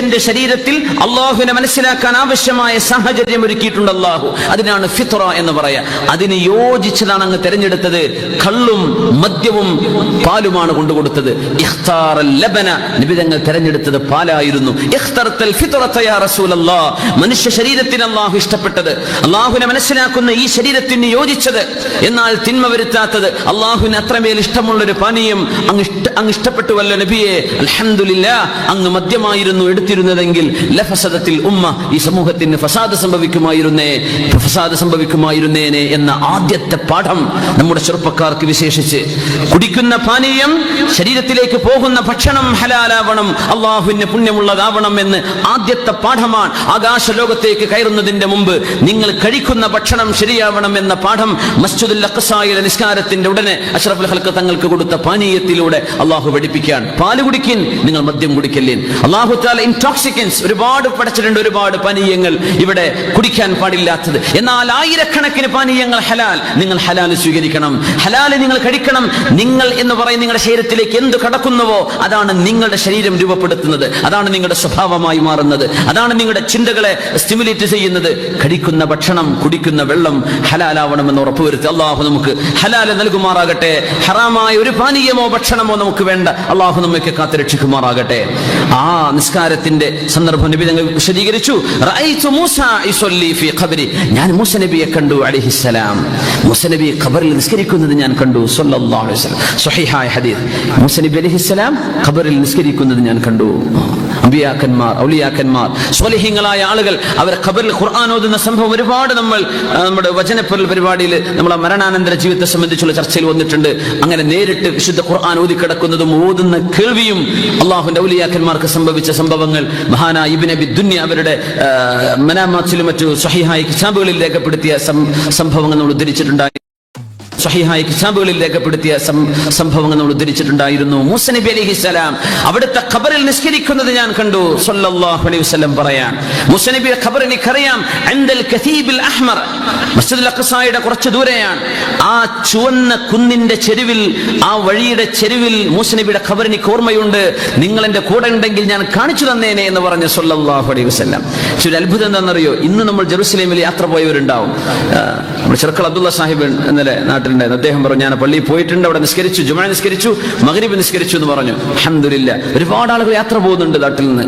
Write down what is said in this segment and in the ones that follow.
മനുഷ്യന്റെ ശരീരത്തിൽ അള്ളാഹുവിനെ മനസ്സിലാക്കാൻ ആവശ്യമായ സാഹചര്യം ഒരുക്കിയിട്ടുണ്ട് അള്ളാഹു. അതിനാണ് ഫിത്ര എന്ന് പറയാ. അതിന് യോജിച്ചതാണ് അങ്ങ് തെരഞ്ഞെടുത്തത്. കള്ളും മദ്യവും പാലുമാണ് കൊണ്ടുകൊടുത്തത്. നബി തങ്ങൾ തെരഞ്ഞെടുത്തത് പാലായിരുന്നു. മനുഷ്യ ശരീരത്തിന് അള്ളാഹു ഇഷ്ടപ്പെട്ടത്, അള്ളാഹുവിനെ മനസ്സിലാക്കുന്ന ഈ ശരീരത്തിന് യോജിച്ചത്, എന്നാൽ തിന്മ വരുത്താത്തത്, അള്ളാഹുവിന് അത്രമേൽ ഇഷ്ടമുള്ളൊരു പാനീയം അങ്ങ് ഇഷ്ടപ്പെട്ടുവല്ലോ നബിയെ, അൽഹംദുലില്ലാഹ്. അങ്ങ് മദ്യമായിരുന്നു എടുത്തിരുന്നതെങ്കിൽ ലഫസദത്തിൽ ഉമ്മ, ഈ സമൂഹത്തിന് ഫസാദ് സംഭവിക്കുമായിരുന്നേനെ എന്ന ആദ്യത്തെ പാഠം നമ്മുടെ ചെറുപ്പക്കാർക്ക് വിശേഷിച്ച്. കുടിക്കുന്ന പാനീയം, ശരീരത്തിലേക്ക് പോകുന്ന ഭക്ഷണം ഹലാലാവണം, അള്ളാഹുവിന് പുണ്യമുള്ളതാവണം എന്ന് ആദ്യത്തെ പാഠമാണ്. ആകാശ ലോകത്തേക്ക് കയറുന്നതിന്റെ മുമ്പ് നിങ്ങൾ കഴിക്കുന്ന ഭക്ഷണം ശരിയാവണം എന്ന പാഠം മസ്ജിദുൽ അഖ്സായിലെ നിസ്കാരത്തിന്റെ ഉടനെ അഷ്റഫുൽ ഖൽഖ് തങ്ങൾക്ക് കൊടുത്ത പാനീയത്തിലൂടെ അള്ളാഹു പഠിപ്പിക്കാൻ. പാല് കുടിക്കിൻ, നിങ്ങൾ മദ്യം കുടിക്കല്ലേൻ. അള്ളാഹു തആല ഇൻടോക്സിക്കൻസ് ഒരുപാട് പഠിച്ചിട്ടുണ്ട്, ഒരുപാട് പാനീയങ്ങൾ ഇവിടെ കുടിക്കാൻ പാടില്ലാത്തത്. എന്നാൽ ആയിരക്കണക്കിന് പാനീയങ്ങൾ ഹലാൽ. നിങ്ങൾ ഹലാൽ സ്വീകരിക്കണം, ഹലാൽ നിങ്ങൾ കഴിക്കണം. നിങ്ങൾ എന്ന് പറയുന്ന നിങ്ങളുടെ ശരീരത്തിലേക്ക് എന്ത് കടക്കുന്നുവോ അതാണ് നിങ്ങളുടെ ശരീരം രൂപപ്പെടുത്തുന്നത്, അതാണ് നിങ്ങളുടെ സ്വഭാവമായി മാറുന്നത്, അതാണ് നിങ്ങളുടെ ചിന്തകളെ സ്റ്റിമുലേറ്റ് ചെയ്യുന്നത്. കഴിക്കുന്ന ഭക്ഷണം, കുടിക്കുന്ന വെള്ളം ഹലാലാവണമെന്ന് ഉറപ്പുവരുത്തി അള്ളാഹു നമുക്ക് ഹലാല് നൽകുമാറാകട്ടെ. ഹറാമായ ഒരു പാനീയമോ ഭക്ഷണമോ നമുക്ക് വേണ്ട. അള്ളാഹു നമ്മയൊക്കെ കാത്തുരക്ഷിക്കുമാറാകട്ടെ. ആ നിസ്കാരത്തിന്റെ സന്ദർഭം നബി തങ്ങൾ വിശദീകരിച്ചു. ഞാൻ മൂസ നബിയെ കണ്ടു അലൈഹിസ്സലാം. മൂസ നബി ഖബറിൽ നിസ്കരിക്കുന്നത് ഞാൻ കണ്ടു. സ്വല്ലല്ലാഹു അലൈഹി വസല്ലം, സ്വഹീഹായ ഹദീസ്. മൂസ നബി അലൈഹിസ്സലാം ഖബറിൽ നിസ്കരിക്കുന്നത് ഞാൻ കണ്ടു. അമ്പിയാക്കന്മാർ, ഔലിയാക്കന്മാർ, സ്വാലിഹീങ്ങളായ ആളുകൾ അവർ ഖബറിൽ ഖുർആൻ ഓതുന്ന സംഭവം ഒരുപാട് നമ്മൾ നമ്മുടെ വചനപ്പൊരുൾ പരിപാടിയിൽ നമ്മളെ മരണാനന്തര ജീവിതത്തെ സംബന്ധിച്ചുള്ള ചർച്ചയിൽ വന്നിട്ടുണ്ട്. അങ്ങനെ നേരിട്ട് വിശുദ്ധ ഖുർആൻ ഓതിക്കിടക്കുന്നതും ഓതുന്ന കേൾവിയും അള്ളാഹുവിന്റെ ഔലിയാക്കന്മാർക്ക് സംഭവിച്ച സംഭവങ്ങൾ മഹാനായ ഇബ്നു അബി ദുന്യ അവരുടെ മനാമാത്തിലും മറ്റു സ്വഹീഹായ കിതാബുകളിൽ രേഖപ്പെടുത്തിയ സംഭവങ്ങൾ നമ്മൾ ഉദ്ധരിച്ചിട്ടുണ്ടായി. സ്വഹീഹായ കിതാബുകളിൽ രേഖപ്പെടുത്തിയ സംഭവങ്ങൾ നമ്മൾ ഉദ്ധരിച്ചിട്ടുണ്ടായിരുന്നു. മൂസ നബി അലൈഹിസ്സലാം അവിടുത്തെ ഖബറിൽ നിസ്കരിക്കുന്നത് ഞാൻ കണ്ടു. സ്വല്ലല്ലാഹു അലൈഹി വസല്ലം പറയാൻ. മൂസ നബിയുടെ ഖബർ എനിക്കറിയാം. അൻദൽ കസീബിൽ അഹ്മർ, മസ്ജിദുൽ അഖ്സായുടെ കുറച്ച് ദൂരെയാണ്. ആ ചുവന്ന കുന്നിന്റെ ചെരുവിൽ, ആ വഴിയുടെ ചെരുവിൽ മൂസ നബിയുടെ ഖബർ എനിക്ക് ഓർമ്മയുണ്ട്. നിങ്ങൾ എന്റെ കൂടെ ഉണ്ടെങ്കിൽ ഞാൻ കാണിച്ചു തന്നേനെ എന്ന് പറഞ്ഞു സ്വല്ലല്ലാഹു അലൈഹി വസല്ലം. ഒരു അത്ഭുതം എന്താണെന്നറിയോ? ഇന്ന് നമ്മൾ ജെറുസലേമിൽ യാത്ര പോയവരുണ്ടാവും. നമ്മുടെ ചെറുക്കൾ അബ്ദുള്ള സാഹിബ് ഇന്നലെ നാട്ടിലുണ്ടായിരുന്നു. അദ്ദേഹം പറഞ്ഞു, ഞാൻ പള്ളിയിൽ പോയിട്ടുണ്ട്, അവിടെ നിസ്കരിച്ചു, ജുമുഅ നിസ്കരിച്ചു, മഗ്രിബ് നിസ്കരിച്ചു എന്ന് പറഞ്ഞു. അൽഹംദുലില്ലാഹ്. ഒരുപാട് ആളുകൾ യാത്ര പോകുന്നുണ്ട് നാട്ടിൽ നിന്ന്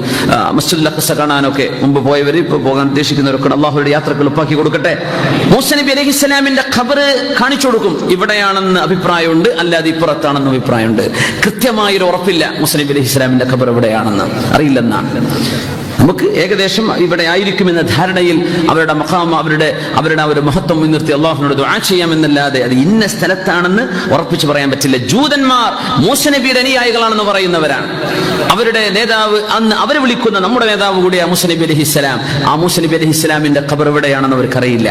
മസ്ജിദുൽ അഖ്സ കാണാനൊക്കെ. മുമ്പ് പോയവർ, ഇപ്പോൾ പോകാൻ ഉദ്ദേശിക്കുന്നവരൊക്കെ അള്ളാഹുവിന്റെ യാത്രകൾ എളുപ്പാക്കി കൊടുക്കട്ടെ. മൂസ നബി അലൈഹിസ്സലാമിന്റെ ഖബർ കാണിച്ചു കൊടുക്കും. ഇവിടെയാണെന്ന് അഭിപ്രായമുണ്ട്, അല്ലാതെ ഇപ്പുറത്താണെന്ന് അഭിപ്രായമുണ്ട്. കൃത്യമായൊരു ഉറപ്പില്ല മൂസ നബി അലൈഹിസ്സലാമിന്റെ ഖബർ എവിടെയാണെന്ന്, അറിയില്ലെന്നാണ്. നമുക്ക് ഏകദേശം ഇവിടെ ആയിരിക്കുമെന്ന ധാരണയിൽ അവരുടെ മഖാം, അവരുടെ ആ ഒരു മഹത്വം മുൻനിർത്തി അള്ളാഹുവിനോട് ദുആ ചെയ്യാമെന്നല്ലാതെ അത് ഇന്ന സ്ഥലത്താണെന്ന് ഉറപ്പിച്ചു പറയാൻ പറ്റില്ല. ജൂതന്മാർ മൂസ നബിയുടെ അനുയായികളാണെന്ന് പറയുന്നവരാണ്. അവരുടെ നേതാവ്, അന്ന് അവർ വിളിക്കുന്ന നമ്മുടെ നേതാവ് കൂടിയാണ് മൂസ നബി അലൈഹിസ്സലാം. ആ മൂസ നബി അലൈഹിസ്സലാമിന്റെ ഖബർ എവിടെയാണെന്ന് അവർക്കറിയില്ല.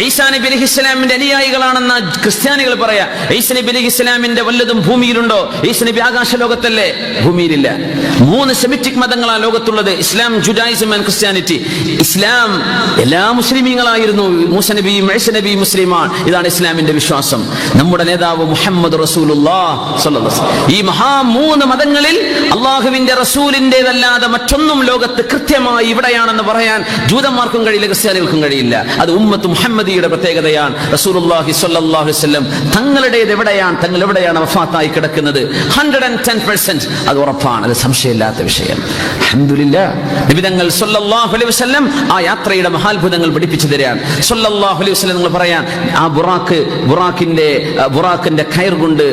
ഈസാ നബി അലൈഹിസ്സലാമിന്റെ അനുയായികളാണെന്ന ക്രിസ്ത്യാനികൾ പറയാ. ഈസാ നബി അലൈഹിസ്സലാമിന്റെ വല്ലതും ഭൂമിയിലുണ്ടോ? ഈസാ നബി ആകാശ ലോകത്തല്ലേ? ഭൂമിയിലില്ല. 3 സെമിറ്റിക് മതങ്ങളാണ് ലോകത്തുള്ളത്: Islam, Judaism and Christianity. Islam എല്ലാ മുസ്ലിമീങ്ങളായിരുന്നു. മൂസ നബിയും ഈസാ നബിയും മുസ്ലിമാണ്. ഇതാണ് ഇസ്ലാമിന്റെ വിശ്വാസം. നമ്മുടെ നേതാവ് മുഹമ്മദ് റസൂലുള്ളാഹ് സ്വല്ലല്ലാഹു അലൈഹി വസല്ലം. ഈ 3 മതങ്ങളിൽ അള്ളാഹുവിന്റെ റസൂലിന്റേതല്ലാതെ മറ്റൊന്നും ലോകത്ത് കൃത്യമായി ഇവിടെയാണെന്ന് പറയാൻ ജൂതന്മാർക്കും കഴിയില്ല, ക്രിസ്ത്യാനികൾക്കും കഴിയില്ല. അത് ഉമ്മത്ത് മുഹമ്മദിയുടെ പ്രത്യേകതയാണ്. റസൂലുള്ളാഹി സ്വല്ലല്ലാഹു അലൈഹി വസല്ലം തങ്ങളുടേത് എവിടെയാണ്, തങ്ങൾ എവിടെയാണ് വഫാത്തായി കിടക്കുന്നത് 110% അത് ഉറപ്പാണ്, അത് സംശയമില്ലാത്ത വിഷയം. അൽഹംദുലില്ലാഹ്. നബി തങ്ങൾ സ്വല്ലല്ലാഹു അലൈഹി വസല്ലം ആ യാത്രയുടെ മഹാത്ഭുതങ്ങൾ പഠിപ്പിച്ചു തരാൻ. സ്വല്ലല്ലാഹു അലൈഹി വസല്ലം നിങ്ങൾ പറയാൻ, ആ ബുറാക്കിന്റെ കയർ കൊണ്ട്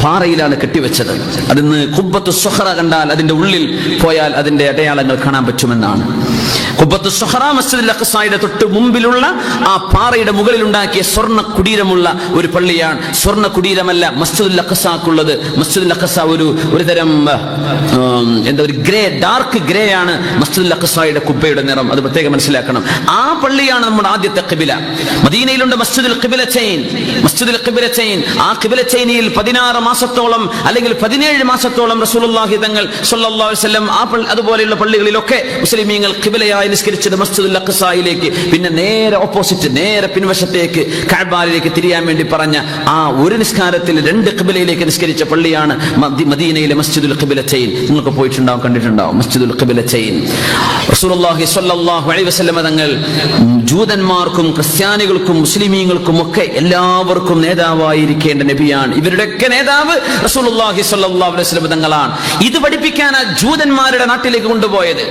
പാറയിലാണ് കെട്ടിവെച്ചത്. അതിന്ന് ഖുബ്ബത്തു സുഖറ കണ്ടാൽ, അതിന്റെ ഉള്ളിൽ പോയാൽ അതിന്റെ അടയാളങ്ങൾ കാണാൻ പറ്റുമെന്നാണ്. ഖുബ്ബത്തു സുഖറ മസ്ജിദുൽ അഖ്സായുടെ തൊട്ട് മുമ്പിലുള്ള ആ പാറയുടെ മുകളിൽ ഉണ്ടാക്കിയ സ്വർണ്ണ കുടീരമുള്ള ഒരു പള്ളിയാണ്. സ്വർണ്ണ കുടീരമല്ല മസ്ജിദുൽ അഖ്സാക്കുള്ളത്. മസ്ജിദുൽ അഖ്സ ഒരു തരം ഒരു ഗ്രേ, ഡാർക്ക് ഗ്രേ ആണ് മസ്ജിദുൽ അഖ്സായുടെ കുബ്ബയുടെ നിറം. അത് പ്രത്യേകം മനസ്സിലാക്കണം. ആ പള്ളിയാണ് നമ്മുടെ ആദ്യത്തെ ഖിബില. മദീനയിലുണ്ട് മസ്ജിദുൽ ഖിബലതൈൻ. മസ്ജിദുൽ ഖിബലതൈൻ, ആ ഖിബലതൈനിൽ 16 മാസത്തോളം അല്ലെങ്കിൽ 17 മാസത്തോളം റസൂലുള്ളാഹി തങ്ങൾ സ്വല്ലല്ലാഹു അലൈഹി വസല്ലം അതുപോലെയുള്ള പള്ളികളിലൊക്കെ മുസ്ലിമീങ്ങൾ ഖിബലയായി രണ്ടായി നിസ്കരിച്ചത് മസ്ജിദുൽ അഖ്സായിലേക്ക്, പിന്നെ നേരെ ഓപ്പോസിറ്റ്, നേരെ പിൻവശത്തേക്ക് കഅബയിലേക്ക് തിരിയാൻ വേണ്ടി പറഞ്ഞ ആ ഒരു നിസ്കാരത്തിൽ 2 ഖിബലയിലേക്ക് നിസ്കരിച്ച പള്ളിയാണ് മദീനയിലെ മസ്ജിദുൽ ഖിബലത്തൈൻ. നിങ്ങൾക്ക് പോയിട്ടുണ്ടാവും, കണ്ടിട്ടുണ്ടാവും മസ്ജിദുൽ ഖിബലത്തൈൻ. റസൂലുള്ളാഹി സ്വല്ലല്ലാഹു അലൈഹി വസല്ലം തങ്ങൾ ജൂതന്മാർക്കും ക്രിസ്ത്യാനികൾക്കും മുസ്ലിമീങ്ങൾക്കും ഒക്കെ എല്ലാവർക്കും നേതാവായിരിക്കേണ്ട നബിയാണ്. ഇവരുടെയൊക്കെ നേതാവ് റസൂലുള്ളാഹി സ്വല്ലല്ലാഹു അലൈഹി വസല്ലം തങ്ങളാണ്. ഇത് പഠിപ്പിക്കാനാ ജൂതന്മാരുടെ നാട്ടിലേക്ക് കൊണ്ടുപോയത്.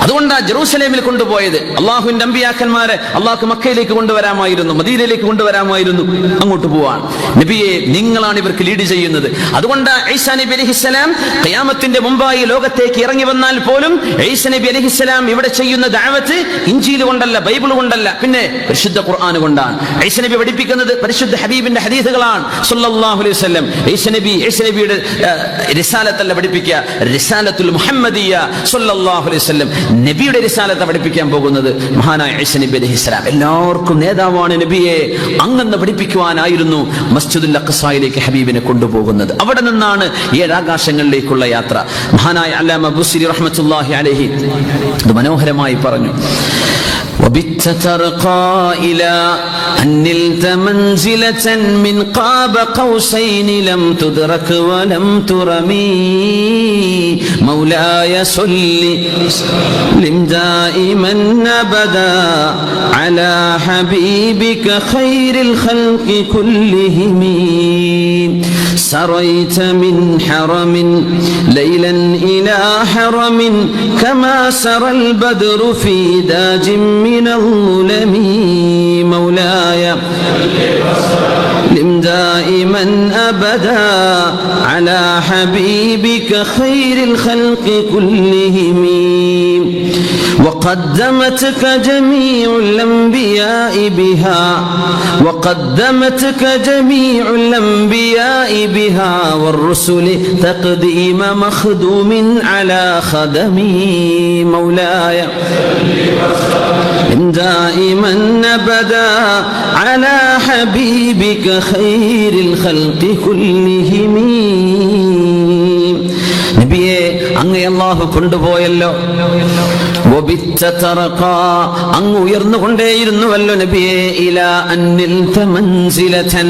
അതുകൊണ്ടാണ് ജെറൂസലേമിൽ കൊണ്ടുപോയത്. അള്ളാഹുവിന്റെ അമ്പിയാക്കന്മാരെ അള്ളാഹു മക്കയിലേക്ക് കൊണ്ടുവരാമായിരുന്നു, മദീനയിലേക്ക് കൊണ്ടുവരാമായിരുന്നു, അങ്ങോട്ട് പോവാൻ. നബിയെ, നിങ്ങളാണ് ഇവർക്ക് ലീഡ് ചെയ്യുന്നത്. അതുകൊണ്ട് ഈസാ നബി അലൈഹിസ്സലാം ഖിയാമത്തിന്റെ മുമ്പായി ലോകത്തേക്ക് ഇറങ്ങി വന്നാൽ പോലും ഈസാ നബി അലൈഹിസ്സലാം ഇവിടെ ചെയ്യുന്ന ദഅവത്ത് ഇൻജീൽ കൊണ്ടല്ല, ബൈബിൾ കൊണ്ടല്ല, പിന്നെ പരിശുദ്ധ ഖുർആൻ കൊണ്ടാണ്. ഈസാ നബി പഠിപ്പിക്കുന്നത് പരിശുദ്ധ ഹബീബിന്റെ ഹദീസുകളാണ് സ്വല്ലല്ലാഹു അലൈഹി വസല്ലം. ഈസാ നബിയുടെ റിസാലത്തല്ല പഠിപ്പിക്കുക, റിസാലത്തുൽ മുഹമ്മദിയ്യ സ്വല്ലല്ലാഹു അലൈഹി വസല്ലം. നബിയുടെ റിസാലത്ത് പഠിപ്പിക്കാൻ പോകുന്നത് മഹാനായ ഈസാ നബി അലൈഹിസ്സലാം. എല്ലാവർക്കും നേതാവാണ് നബിയെ. അങ്ങനെ പഠിപ്പിക്കുവാനായിരുന്നു മസ്ജിദുൽ അഖ്സായിലേക്ക് ഹബീബിനെ കൊണ്ടുപോകുന്നത്. അവിടെ നിന്നാണ് 7 ആകാശങ്ങളിലേക്കുള്ള യാത്ര. മഹാനായ അല്ലാമ ബുസ്രി റഹ്മത്തുള്ളാഹി അലൈഹി ഇത് മനോഹരമായി പറഞ്ഞു. وبت ترقى إلى أن نلت منزلة من قاب قوسين لم تدرك ولم ترمي مولاي صل وسلم دائما أبدا على حبيبك خير الخلق كلهم سريت من حرم ليلا إلى حرم كما سرى البدر في داج من الظلم مولاي لم دائما أبدا على حبيبك خير الخلق كلهم وقدمتك جميع الأنبياء بها وقدمتك جميع الأنبياء بها والرسل تقديم مخدوم على خدمي مولاي دائما أبدا على حبيبك خير الخلق كلهم. നബിയെ, അങ്ങ് അല്ലാഹു കൊണ്ടുപോയല്ലോ. അങ്ങ് ഉയർന്നുകൊണ്ടേയിരുന്നുവല്ലോ നബിയെ. ഇലാ അന്നിൽത മൻസിലതൻ,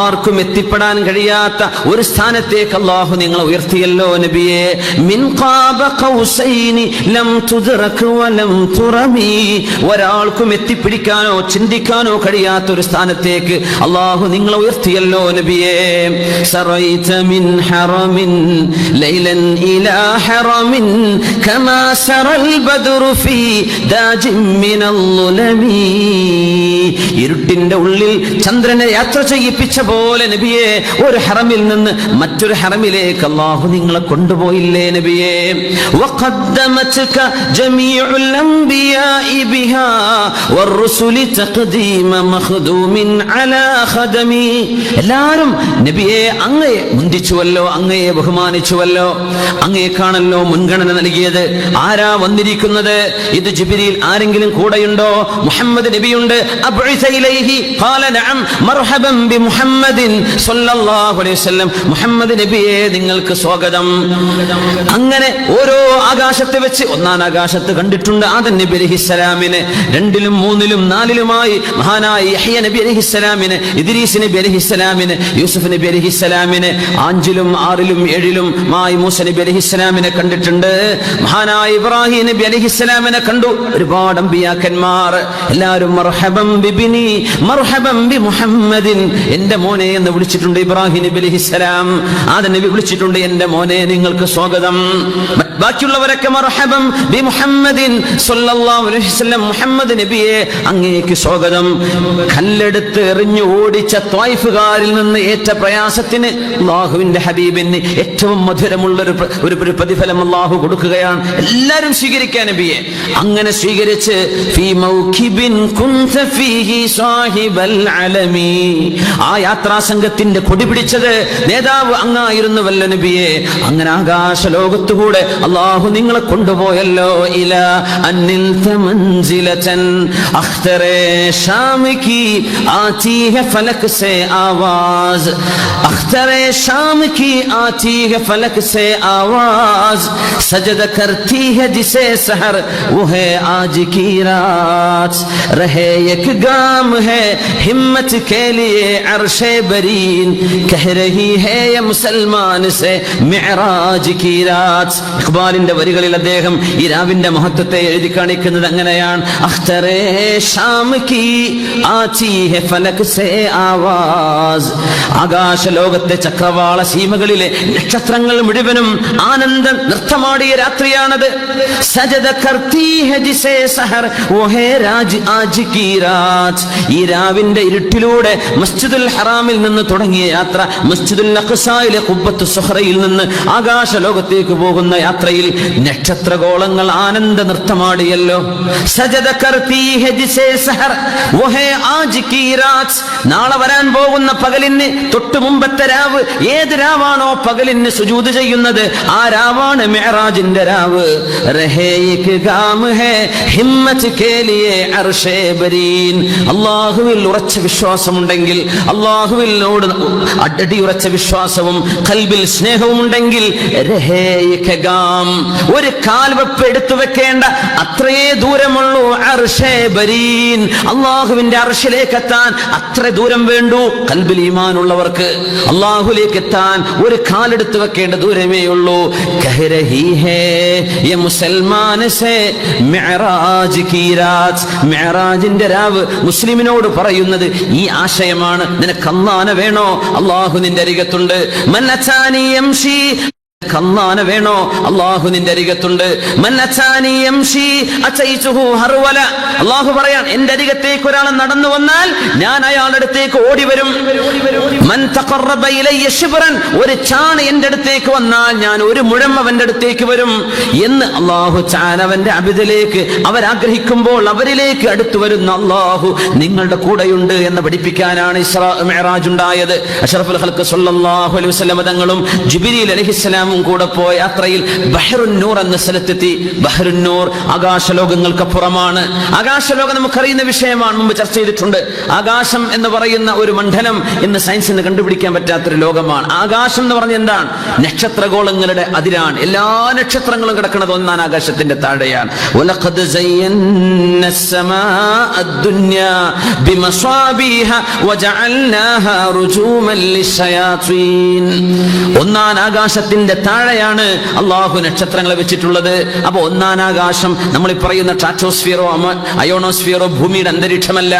ആർക്കും എത്തിപ്പെടാൻ കഴിയാത്ത ഒരു സ്ഥാനത്തേക്ക് അല്ലാഹു നിങ്ങളെ ഉയർത്തിയല്ലോ നബിയെ. മിൻ ഖാബ ഖൗസൈനി ലം തുദ്റക വലം തുറമി, ഒരാൾക്കും എത്തിപ്പിടിക്കാനോ ചിന്തിക്കാനോ കഴിയാത്ത ഒരു സ്ഥാനത്തേക്ക് അല്ലാഹു നിങ്ങളെ ഉയർത്തിയല്ലോ നബിയെ. സറൈത മിൻ ഹറമിൻ ലൈലൻ ഇലാ ഹറമിൻ കമാ സറൽ ബദ്റു ഫീ ദാജിൻ മിനൽ ളുലമി, ഇരുട്ടിന്റെ ഉള്ളിൽ ചന്ദ്രനെ യാത്ര ചെയ്യിപ്പിച്ച പോലെ നബിയെ ഒരു ഹറമിൽ നിന്ന് മറ്റൊരു ഹറമിലേക്ക് അല്ലാഹു നിങ്ങളെ കൊണ്ടുപോയില്ലേ നബിയെ. വഖദ്ദമത്ക ജമീഉൽ അംബിയാഇ ബിഹാ വറുസുലി തഖദീമ മഖ്ദൂമിൻ അലാ ഖദമി, എല്ലാവരും നബിയെ അങ്ങയെ മുന്തിച്ചുവല്ലോ, അങ്ങയെ ബഹുമാനിച്ചുവല്ലോ, അങ്ങേക്കാണല്ലോ മുൻഗണന നൽകിയത്. ആരാ വന്നിരിക്കുന്നത്? ഇത് ജിബ്രീൽ. ആരെങ്കിലും കൂടെയുണ്ടോ? മുഹമ്മദ് നബിയുണ്ട്. അബ്ഇസ ഇലൈഹി ഖാല നഅം മർഹബൻ ബി മുഹമ്മദിൻ സ്വല്ലല്ലാഹു അലൈഹി വസല്ലം, മുഹമ്മദ് നബിയെ നിങ്ങൾക്ക് സ്വാഗതം. അങ്ങനെ ഓരോ ആകാശത്തെ വെച്ച്, ഒന്നാം ആകാശത്ത് കണ്ടിട്ടുണ്ട് ആദം നബി അലൈഹിസ്സലാമിനെ, 2ലും 3ലും 4ലുമായി മഹാനായ യഹ്യ നബി അലൈഹിസ്സലാമിനെ, ഇദ്രീസ് നബി അലൈഹിസ്സലാമിനെ, യൂസുഫ് നബി അലൈഹിസ്സലാമിനെ, 5ലും 6ലും 7ലും മായി മൂസ നബി അലൈഹിസ്സലാമിനെ കണ്ടിട്ടുണ്ട്. മഹാനായ ഇബ്രാഹിം നബി അലൈഹിസ്സലാമിനെ കണ്ടു. ഒരുപാട് അമ്പിയാക്കന്മാർ എല്ലാവരും മർഹബൻ ബിബിനി മർഹബൻ ബി മുഹമ്മദിൻ, എന്റെ മോനെ എന്ന് വിളിച്ചിട്ടുണ്ട് ഇബ്രാഹിം നബി അലൈഹിസ്സലാം. ആദം നബി വിളിച്ചിട്ടുണ്ട് എന്റെ മോനെ നിങ്ങൾക്ക് സ്വാഗതം. ബാക്കിയുള്ളവരൊക്കെ മർഹബൻ ബി മുഹമ്മദിൻ സ്വല്ലല്ലാഹു അലൈഹി വസല്ലം, മുഹമ്മദ് നബിയെ അങ്ങേക്ക് സ്വാഗതം. കല്ലെടുത്ത് എറിഞ്ഞു ഓടിച്ച ത്വായിഫുകാരിൽ നിന്ന് ഏറ്റ പ്രയാസത്തിന് അല്ലാഹുവിന്റെ ഹബീബിന് ഏറ്റവും മധുരമുള്ള ഒരു പ്രതിഫലം അല്ലാഹു കൊടുക്കുകയാണ്. എല്ലാവരും സ്വീകരിക്കാൻ നബിയെ. അങ്ങനെ സ്വീകരിച്ച് ഫീ മൗകിബിൻ കുൻത ഫീഹി സാഹിബൽ അലമി, ആ യാത്രാ സംഘത്തിന്റെ കൊടി പിടിച്ചത് നേതാവ് അങ്ങായിരുന്നുവല്ലോ നബിയെ. അങ്ങനെ ആകാശ ലോകത്തുകൂടെ അല്ലാഹു നിങ്ങളെ കൊണ്ടുപോയല്ലോ. ഇലാ അന്നിൽത മൻസിലതൻ അഖ്തറേ शाम की आती है फलक से आवाज, अख्तरे शाम की आती है फलक से आवाज, आवाज सजद करती है जिसे सहर वो है आज की रात रहे एक गाम है हिम्मत के लिए अर्शे बरीन कह रही है ये मुसलमान से मिअराज की रात ഇഖ്ബാലിന്റെ വരികളിൽ അദ്ദേഹം ഈ രാവിന്റെ മഹത്വത്തെ എഴുതി കാണിക്കുന്നത് അങ്ങനെയാണ് അഖ്തറേ ഷാം കി ആചി ഹെ ഫലക് സേ ആവാസ് ആകാശ ലോകത്തെ ചക്രവാള സീമകളിലെ നക്ഷത്രങ്ങൾ മുഴുവനും ആനന്ദ നൃത്തമാടിയ രാത്രിയാണത് സജദ കർത്തി ഹെ ജിസേ സഹർ വോ ഹേ രാജ് ആജ് കി രാത് ഈ രാവിന്റെ ഇരുട്ടിലൂടെ മസ്ജിദുൽ ഹറാമിൽ നിന്ന് തുടങ്ങിയ യാത്ര മസ്ജിദുൽ അഖ്സായിലെ ഖുബ്ബത്തു സുഹ്റയിൽ നിന്ന് ആകാശ ലോകത്തേക്ക് പോകുന്ന യാത്രയിൽ നക്ഷത്രഗോളങ്ങൾ ആനന്ദ നൃത്തമാടിയല്ലോ സജദ കർത്തി ഹെ ജിസേ സഹർ വോ ഹേ ആജ് കി രാത് നാളെ വരാൻ പോകുന്ന പകലിന് തൊട്ട് മുമ്പത്തെ രാവ് ഏത് രാവാണോ പകലിന് സുജൂദ് ചെയ്യുന്നത് ആ രാവാണ് മിഅ്റാജിന്റെ രാവ് രഹേ ഏക് ഗാം ഹേ ഹിമ്മത് കേ ലിയേ അർശേ ബരീൻ അല്ലാഹുവിൽ ഉറച്ച വിശ്വാസമുണ്ടെങ്കിൽ അല്ലാഹുവിനോട് അടിയുറച്ച വിശ്വാസവും ഖൽബിൽ സ്നേഹവും ഉണ്ടെങ്കിൽ രഹേ ഏക് ഗാം ഒരു കാൽവെപ്പ് എടുത്തു വെക്കേണ്ട അത്രയേ ദൂരമുള്ളൂ അർശേ ബരീൻ അല്ലാഹുവിന്റെ അർശിലേക്ക് എത്താൻ അത്ര ദൂരം വേണ്ടൂ ഖൽബിൽ ഈമാൻ ഉള്ളവർക്ക് അല്ലാഹുവിലേക്ക് എത്താൻ ഒരു കാലെടുത്ത് വെക്കേണ്ട ദൂരമേ ഉള്ളൂ കഹ് രഹി ഹേ യേ മുസൽമാൻ സേ മിഅ്റാജ് കി രാത് മിഅ്റാജിന്റെ രാവ് മുസ്ലിമിനോട് പറയുന്നത് ഈ ആശയമാണ് നിനക്ക് അല്ലാഹനെ വേണോ അല്ലാഹു നിന്റെ അരികത്തുണ്ട് മൻ അതാനി യംശി ഖല്ലാന വേണോ അല്ലാഹു നിന്റെ അരികത്തുണ്ട് മൻ അതാനി യംശി അതൈതുഹു ഹർവല അല്ലാഹു പറയാൻ എൻ്റെ അരികത്തേക്ക് ഒരാൾ നടന്നു വന്നാൽ ഞാൻ അയാളുടെ അടുത്തേക്ക് ഓടി വരും മൻ തഖറബ ഇലയ്യ ശിബ്റൻ ഒരു ചാണ് എൻ്റെ അടുത്തേക്ക് വന്നാൽ ഞാൻ ഒരു മുഴം അവന്റെ അടുത്തേക്ക് വരും എന്ന് അല്ലാഹു തആല അവന്റെ അബ്ദിലേക്ക് അവരാഗ്രഹിക്കുമ്പോൾ അവരിലേക്ക് അടുത്തു വരുന്ന അല്ലാഹു നിങ്ങളുടെ കൂടെയുണ്ട് എന്ന് പഠിപ്പിക്കാനാണ് ഇസ്രാ മിഅ്റാജ് ഉണ്ടായത് അഷ്റഫുൽ ഖൽഖ് സല്ലല്ലാഹു അലൈഹി വസല്ലം തങ്ങളും ജിബ്രീൽ അലൈഹിസ്സലാം കൂടെ പോയ യാത്രയിൽ ബഹ്റുൻ നൂർ എന്ന സ്ഥലത്തെത്തി ബഹ്റുൻ നൂർ ആകാശലോകങ്ങൾക്കപ്പുറമാണ് ആകാശലോകം നമുക്കറിയുന്ന വിഷയമാണ് മുമ്പ് ചർച്ച ചെയ്തിട്ടുണ്ട് ആകാശം എന്ന് പറയുന്ന ഒരു മണ്ഡലം ഇന്ന് സയൻസിന് കണ്ടുപിടിക്കാൻ പറ്റാത്തൊരു ലോകമാണ് ആകാശം എന്ന് പറഞ്ഞ എന്താണ് നക്ഷത്രഗോളങ്ങളുടെ അതിരാണ് എല്ലാ നക്ഷത്രങ്ങളും കിടക്കുന്നത് ഒന്നാണ് ആകാശത്തിന്റെ താഴെയാണ് വലഖദ് സയ്യന്ന السماء الدنيا بمصابيح وجعلناها رجوما للشياطين ഒന്നാം ആകാശത്തിന്റെ താഴെയാണ് അല്ലാഹു നക്ഷത്രങ്ങളെ വെച്ചിട്ടുള്ളത് അപ്പൊ ഒന്നാം ആകാശം നമ്മൾ പറയുന്ന സ്ട്രാറ്റോസ്ഫിയറോ അയോണോസ്ഫിയറോ ഭൂമിയുടെ അന്തരീക്ഷമല്ല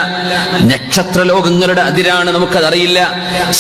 നക്ഷത്രലോകങ്ങളുടെ അതിരാണ് നമുക്കതറിയില്ല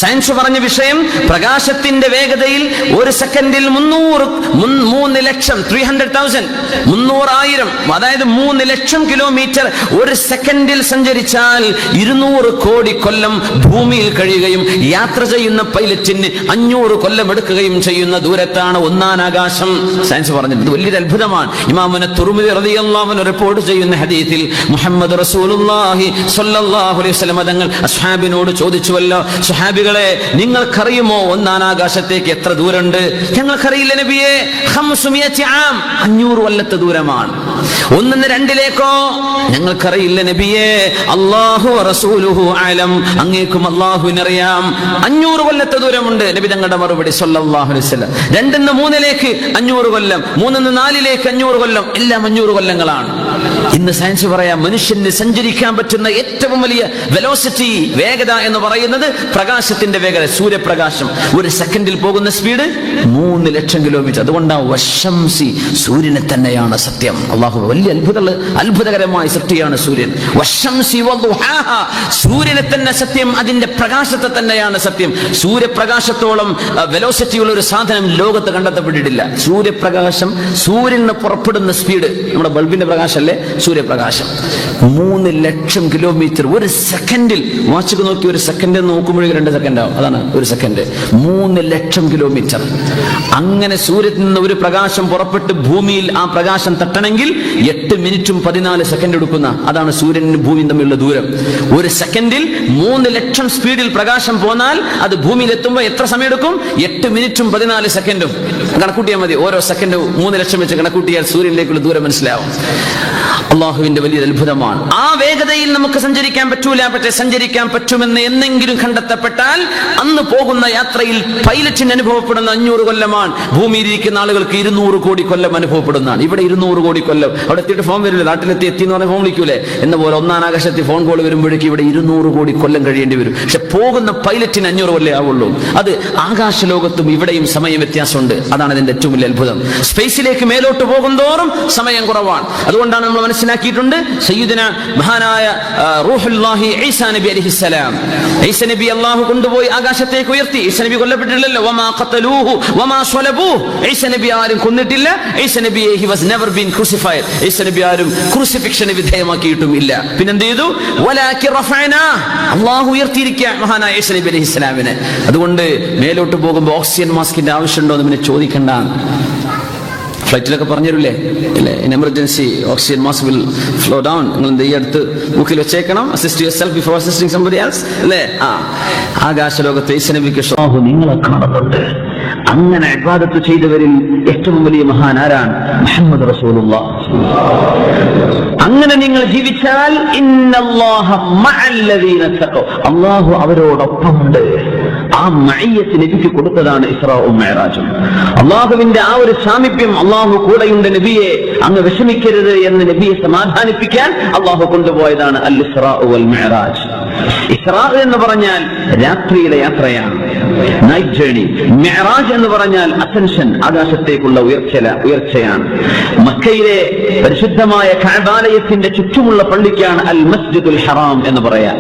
സയൻസ് പറഞ്ഞ വിഷയം പ്രകാശത്തിന്റെ വേഗതയിൽ ഒരു സെക്കൻഡിൽ 3 ലക്ഷം 300,000 അതായത് 3 ലക്ഷം കിലോമീറ്റർ ഒരു സെക്കൻഡിൽ സഞ്ചരിച്ചാൽ 200 കോടി കൊല്ലം ഭൂമിയിൽ കഴിയുകയും യാത്ര ചെയ്യുന്ന പൈലറ്റിന് 500 കൊല്ലം എടുക്കുകയും ചെയ്യുന്ന ദൂരത്താണ് ഒന്നാം ആകാശം സയൻസ് പറഞ്ഞിട്ട് വലിയൊരു അത്ഭുതമാണ് ഇമാമുന തുർമിദി റളിയല്ലാഹു അൻഹു റിപ്പോർട്ട് ചെയ്യുന്ന ഹദീസിൽ മുഹമ്മദ് റസൂലുള്ളാഹി സ്വല്ലല്ലാഹു അലൈഹി വസല്ലം തങ്ങൾ അസ്ഹാബിനോട് ചോദിച്ചുവല്ലോ സ്വഹാബികളെ നിങ്ങൾക്കറിയുമോ ഒന്നാം ആകാശത്തേക്ക് എത്ര ദൂരമുണ്ട് ഞങ്ങൾക്കറിയില്ല നബിയേ 500 ആം 500 കൊല്ലത്തെ ദൂരമാണ് ഒന്നിന്ന് രണ്ടിലേക്കോ ഞങ്ങൾക്കറിയില്ല നബിയേ അല്ലാഹു റസൂലുഹു അലം അങ്ങേക്കും അല്ലാഹുവിനറിയാം 500 കൊല്ലത്തെ ദൂരമുണ്ട് നബി തങ്ങളുടെ മറുപടി സ്വല്ലല്ലാഹു അലൈഹി വസല്ലം 2-ന്ന് 3-ലേക്ക് 500 കൊല്ലം 3-ന്ന് 4-ലേക്ക് 500 കൊല്ലം എല്ലാം 500 കൊല്ലങ്ങളാണ് ഇന്ന് സയൻസ് പറയാം മനുഷ്യന് സഞ്ചരിക്കാൻ പറ്റുന്ന ഏറ്റവും വലിയ വെലോസിറ്റി വേഗത എന്ന് പറയുന്നത് പ്രകാശത്തിന്റെ വേഗത സൂര്യപ്രകാശം ഒരു സെക്കൻഡിൽ പോകുന്ന സ്പീഡ് 3 ലക്ഷം കിലോമീറ്റർ അതുകൊണ്ടാണ് വശംസി സൂര്യനെ തന്നെയാണ് സത്യം അല്ലാഹു വലിയ അത്ഭുതകരമായ സൃഷ്ടിയാണ് സൂര്യൻ വശംസി വദുഹാഹ സൂര്യനെ തന്നെ സത്യം അതിന്റെ പ്രകാശത്തെ തന്നെയാണ് സത്യം സൂര്യപ്രകാശത്തോളം വെലോസിറ്റി ഉള്ള ഒരു സാധനം ലോകത്ത് കണ്ടെത്തപ്പെട്ടിട്ടില്ല സൂര്യപ്രകാശം സൂര്യന് പുറപ്പെടുന്ന സ്പീഡ് നമ്മുടെ ബൾബിന്റെ പ്രകാശമല്ലേ സൂര്യപ്രകാശം 3 ലക്ഷം കിലോമീറ്റർ ഒരു സെക്കൻഡിൽ വാച്ച് നോക്കി ഒരു സെക്കൻഡ് നോക്കുമ്പോഴേക്കും 2 സെക്കൻഡ് ആവും അതാണ് ഒരു സെക്കൻഡ് 3 ലക്ഷം കിലോമീറ്റർ അങ്ങനെ സൂര്യത്തിൽ നിന്ന് ഒരു പ്രകാശം പുറപ്പെട്ട് ഭൂമിയിൽ ആ പ്രകാശം തട്ടണമെങ്കിൽ 8 മിനിറ്റും 14 സെക്കൻഡ് എടുക്കുന്ന അതാണ് സൂര്യനും ഭൂമിയും തമ്മിലുള്ള ദൂരം ഒരു സെക്കൻഡിൽ 3 ലക്ഷം സ്പീഡിൽ പ്രകാശം പോന്നാൽ അത് ഭൂമിയിൽ എത്തുമ്പോൾ എത്ര സമയം എടുക്കും 8 മിനിറ്റും 14 സെക്കൻഡും കണക്കൂട്ടിയാൽ മതി ഓരോ സെക്കൻഡും 3 ലക്ഷം വെച്ച് കണക്കൂട്ടിയാൽ സൂര്യനിലേക്കുള്ള ദൂരം മനസ്സിലാവും അള്ളാഹുവിന്റെ വലിയ അത്ഭുതമാണ്. ആ വേഗതയിൽ നമുക്ക് സഞ്ചരിക്കാൻ പറ്റൂല, പക്ഷേ സഞ്ചരിക്കാൻ പറ്റുമെന്ന് എന്നെങ്കിലും കണ്ടെത്തപ്പെട്ടാൽ അന്ന് പോകുന്ന യാത്രയിൽ പൈലറ്റിന് അനുഭവപ്പെടുന്ന 500 കൊല്ലമാണ്. ഭൂമിയിലിരിക്കുന്ന ആളുകൾക്ക് 200 കോടി കൊല്ലം അനുഭവപ്പെടുന്നതാണ്. ഇവിടെ 200 കോടി കൊല്ലം. അവിടെ എത്തിയിട്ട് ഫോൺ വരില്ല, നാട്ടിലെത്തി എന്ന് പറഞ്ഞാൽ ഫോൺ വിളിക്കൂലേ എന്ന പോലെ ഒന്നാം ആകാശത്തിൽ ഫോൺ കോൾ വരുമ്പോഴേക്കും ഇവിടെ 200 കോടി കൊല്ലം കഴിയേണ്ടി വരും. പക്ഷെ പോകുന്ന പൈലറ്റിന് 500 കൊല്ലേ ആവുള്ളൂ. അത് ആകാശലോകത്തും ഇവിടെയും സമയ വ്യത്യാസമുണ്ട്. അതാണ് ഇതിന്റെ ഏറ്റവും വലിയ അത്ഭുതം. സ്പേസിലേക്ക് മേലോട്ട് പോകുന്തോറും സമയം കുറവാണ്. അതുകൊണ്ടാണ് നമ്മൾ മനസ്സിലാക്കിയിട്ടുണ്ട് സയ്യിദുന മഹാനായ റൂഹുല്ലാഹി ഈസാ നബി അലൈഹിസ്സലാം, ഈസാ നബി അല്ലാഹു കൊണ്ടുപോയി ആകാശത്തേക്ക് ഉയർത്തി. ഈസാ നബി കൊല്ലപ്പെട്ടില്ലല്ലോ. വമാ ഖതലൂഹു വമാ സ്വലബൂഹു. ഈസാ നബി ആരും കൊന്നിട്ടില്ല. ഈസാ നബിയെ he was never been crucified. Isa നബി ആരും ക്രൂസിഫിക്ഷന് വിധേയമാക്കിയിട്ടും ഇല്ല. പിന്നെന്ത് ചെയ്തു? വലാകിൻ റഫഅനാ, അല്ലാഹു ഉയർത്തിയിരിക്കുക മഹാനായ ഈസാ നബി അലൈഹിസ്സലാമിനെ. അതുകൊണ്ട് മേലോട്ട് പോകുമ്പോൾ ഓക്സിജൻ മാസ്കിന്റെ ആവശ്യമുണ്ടോ എന്ന് പിന്നെ ചോദിക്കണ്ട. ഫ്ലൈറ്റിലൊക്കെ പറഞ്ഞില്ലേ അല്ലേ, in emergency oxygen mask will flow down. നിങ്ങൾ ഈ അടുത്ത് മൂക്കിൽ വെച്ചേക്കണം. Assist your self before assisting somebody else അല്ലേ. ആകാശലോകത്തെ ഈസാ നബിക്ക് നിങ്ങളെ കാണുന്നുണ്ട്. അങ്ങനെ ഇബാദത്ത് ചെയ്തവരിൽ ഏറ്റവും വലിയ മഹാൻ ആരാണ്? മുഹമ്മദ് റസൂലുള്ളാഹ്. അങ്ങനെ നിങ്ങൾ ജീവിച്ചാൽ ഇന്നല്ലാഹ മഅല്ലദീന തഖൗ, അല്ലാഹു അവരോടൊപ്പമുണ്ട്. ആ മഅയ്യത്ത് നബിക്ക് കൊടുത്തതാണ് ഇസ്രാഉം മിഅ്റാജും. അല്ലാഹുവിന്റെ ആ ഒരു സാമീപ്യം, അല്ലാഹു കൂടെയുണ്ട് നബിയെ, അങ്ങ് വിഷമിക്കരുത് എന്ന് നബിയെ സമാധാനിപ്പിക്കാൻ അല്ലാഹു കൊണ്ടുപോയതാണ് അൽ ഇസ്രാ വൽ മിഅ്റാജ്. ഇസ്രാ എന്ന് പറഞ്ഞാൽ രാത്രിയിലെ യാത്രയാണ്, നൈറ്റ് ജേർണി. മിഅ്റാജ് എന്ന് പറഞ്ഞാൽ അസെൻഷൻ, ആകാശത്തേക്കുള്ള ഉയർച്ചയാണ്. മക്കയിലെ പരിശുദ്ധമായ കഅബാലയത്തിന്റെ ചുറ്റുമുള്ള പള്ളിക്കാണ് അൽ മസ്ജിദുൽ ഹറാം എന്ന് പറയാം.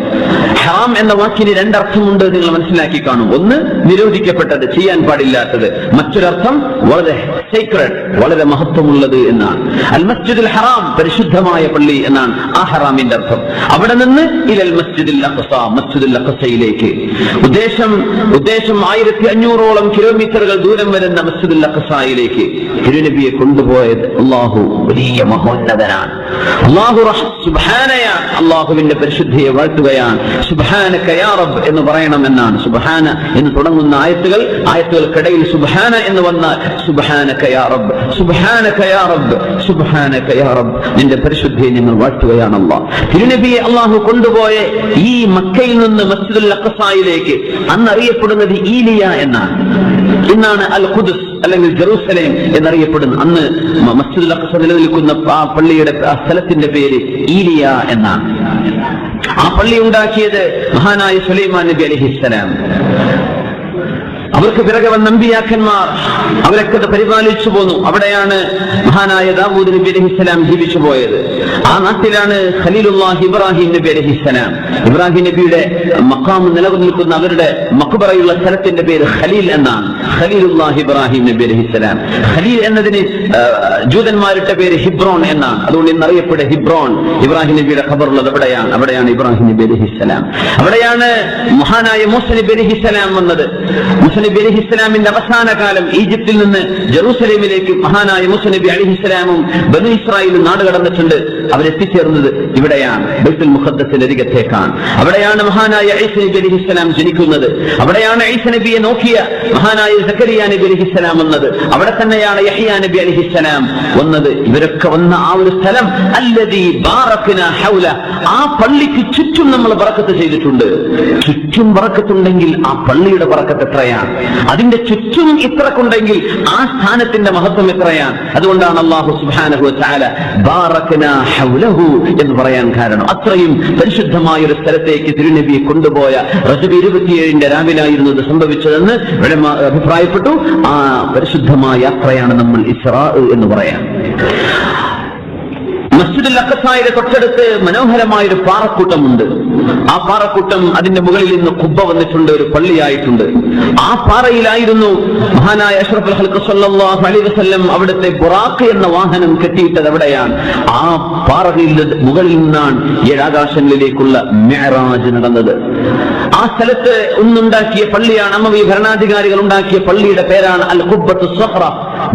ഹറാം എന്ന വാക്കിന് 2 അർത്ഥമുണ്ട്, നിങ്ങൾ മനസ്സിലാക്കി കാണും. ഒന്ന് നിരോധിക്കപ്പെട്ടത്, ചെയ്യാൻ പാടില്ലാത്തത്. മറ്റൊരർത്ഥം വളരെ സീക്രട്ട്, വളരെ മഹത്വമുള്ളത് എന്നാണ്. അൽ മസ്ജിദുൽ ഹറാം, പരിശുദ്ധമായ പള്ളി എന്നാണ് ആ ഹറാമിന്റെ അർത്ഥം. അവിടെ നിന്ന് ഇലൽ മസ്ജിദുൽ അഖ്സ, മസ്ജിദുൽ അഖ്സയിലേക്ക്. ഉദ്ദേശം 1500ഓളം കിലോമീറ്ററുകൾ ദൂരം വരുന്ന മസ്ജിദുൽ അഖ്സയിലേക്ക് തിരുനബിയെ കൊണ്ടുപോയത് അല്ലാഹു വലിയ മഹോന്നതനാണ്. അല്ലാഹു സുബ്ഹാനയാണ്, അല്ലാഹുവിന്റെ പരിശുദ്ധിയെ വാഴ്ത്തുകയാണ്. സുബ്ഹാനക യാ റബ്ബ് എന്ന് പറയണമെന്നാണ്. സുബ്ഹാന എന്ന് തുടങ്ങുന്ന ആയത്തുകൾക്കിടയിൽ സുബ്ഹാന എന്ന് വന്നാൽ സുബ്ഹാനക യാ റബ്ബ്, സുബ്ഹാനക യാ റബ്ബ്, സുബ്ഹാനക യാ റബ്ബ്, നിന്റെ പരിശുദ്ധിയെ ഞങ്ങൾ വാഴ്ത്തുകയാണ്. അല്ലാഹ് തിരുനബിയെ അല്ലാഹു കൊണ്ടുപോയ ഈ മക്കയിൽ നിന്ന് മസ്ജിദുൽ അഖ്സയിലേക്ക് അന്ന് അറിയപ്പെടുന്നത് ഈലിയ എന്നാണ്. ഇന്നാണ് അൽ ഖുദ്സ് അല്ലെങ്കിൽ ജെറൂസലേം എന്നറിയപ്പെടുന്നു. അന്ന് മസ്ജിദുൽ അഖ്സ നിലനിൽക്കുന്ന ആ പള്ളിയുടെ ആ സ്ഥലത്തിന്റെ പേര് ഈലിയ എന്നാണ്. ആ പള്ളി ഉണ്ടാക്കിയത് മഹാനായ സുലൈമാൻ നബി അലൈഹിസ്സലാം. അവർക്ക് പിറകെ വന്ന അമ്പിയാക്കന്മാർ അവരൊക്കെ പരിപാലിച്ചു പോന്നു. അവിടെയാണ് മഹാനായ ദാവൂദ് നബി അലൈഹിസ്സലാം ജീവിച്ചു പോയത്. ആ നാട്ടിലാണ് ഖലീലുല്ലാഹി ഇബ്രാഹിം നബി അലൈഹിസ്സലാം. ഇബ്രാഹിം നബിയുടെ മഖാം നിലനിൽക്കുന്ന അവരുടെ മഖ്ബറയുള്ള സ്ഥലത്തിന്റെ പേര് ഖലീൽ എന്നാണ്. ഖലീലുല്ലാഹി ഇബ്രാഹിം നബി അലൈഹിസ്സലാം. ഖലീൽ എന്നതിന് ജൂതന്മാരുടെ പേര് ഹിബ്രോൺ എന്നാണ്. അതുകൊണ്ട് ഇന്നറിയപ്പെടുക ഹിബ്രോൺ. ഇബ്രാഹിം നബിയുടെ ഖബറുള്ളത് അവിടെയാണ് ഇബ്രാഹിം നബി അലൈഹിസ്സലാം. അവിടെയാണ് മഹാനായ മൂസ നബി അലൈഹിസ്സലാം വന്നത്. മൂസ നബി അലൈഹിസ്സലാമിന്റെ അവസാന കാലം ഈജിപ്തിൽ നിന്ന് ജെറൂസലേമിലേക്ക് മഹാനായ മൂസ നബി അലൈഹിസ്സലാമും ബനു ഇസ്രായേലും നാട് കടന്നിട്ടുണ്ട്. അവരെത്തിച്ചേർന്നത് ഇവിടെയാണ്, ബൈത്തുൽ മുഖദ്ദസിന്റെ അരികത്തേക്കാണ്. അവിടെയാണ് മഹാനായ ഈസ നബി അലൈഹിസ്സലാം ജനിക്കുന്നത്. അവിടെയാണ് ഈസ നബിയെ നോക്കിയ മഹാനായ സക്കരിയ നബി അലൈഹിസ്സലാം വന്നത്. അവിടെ തന്നെയാണ് യഹ്യാ നബി അലൈഹിസ്സലാം വന്നത്. ഇവരൊക്കെ വന്ന ആ ഒരു സ്ഥലം അല്ലദീ ബാറക്നാ ഹൗല, ആ പള്ളിക്ക് ചുറ്റും നമ്മൾ ബറക്കത്ത് ചെയ്തിട്ടുണ്ട്. ചുറ്റും ബറക്കത്തുണ്ടെങ്കിൽ ആ പള്ളിയുടെ ബറക്കത്ത് എത്രയാണ്? അതിന്റെ ചുറ്റും ഇത്രക്കുണ്ടെങ്കിൽ ആ സ്ഥാനത്തിന്റെ മഹത്വം എത്രയാണ്? അതുകൊണ്ടാണ് അല്ലാഹു സുബ്ഹാനഹു വ തആല ബാറക്നാ ഹൗലഹു എന്ന് പറയാൻ കാരണം. അത്രയും പരിശുദ്ധമായ ഒരു സ്ഥലത്തേക്ക് തിരുനബിയെ കൊണ്ടുപോയ റജബ് 27 രാവിലായിരുന്നു ഇത് സംഭവിച്ചതെന്ന് ഉലമാ അഭിപ്രായപ്പെട്ടു. ആ പരിശുദ്ധമായ യാത്രയാണ് നമ്മൾ ഇസ്രാ എന്ന് പറയാം. മസ്ജിദുൽ അഖ്സയുടെ തൊട്ടടുത്ത് മനോഹരമായൊരു പാറക്കൂട്ടമുണ്ട്. ആ പാറക്കൂട്ടം അതിന്റെ മുകളിൽ നിന്ന് ഖുബ്ബ വന്നിട്ടുണ്ട്, ഒരു പള്ളിയായിട്ടുണ്ട്. ആ പാറയിലായിരുന്നു മഹാനായ അഷ്റഫുൽ ഖൽഖ് സ്വല്ലല്ലാഹു അലൈഹി വസല്ലം അവിടുത്തെ ബുറാഖ് എന്ന വാഹനം കെട്ടിയിട്ടത് അവിടെയാണ്. ആ പാറയിൽ മുകളിൽ നിന്നാണ് 7 ആകാശങ്ങളിലേക്കുള്ള മിഅ്റാജ് നടന്നത്. ആ സ്ഥലത്ത് ഒന്നുണ്ടാക്കിയ പള്ളിയാണ്, അമവി ഭരണാധികാരികൾ ഉണ്ടാക്കിയ പള്ളിയുടെ പേരാണ് അൽ ഖുബ്ബത്തു സ്വഖ്റ,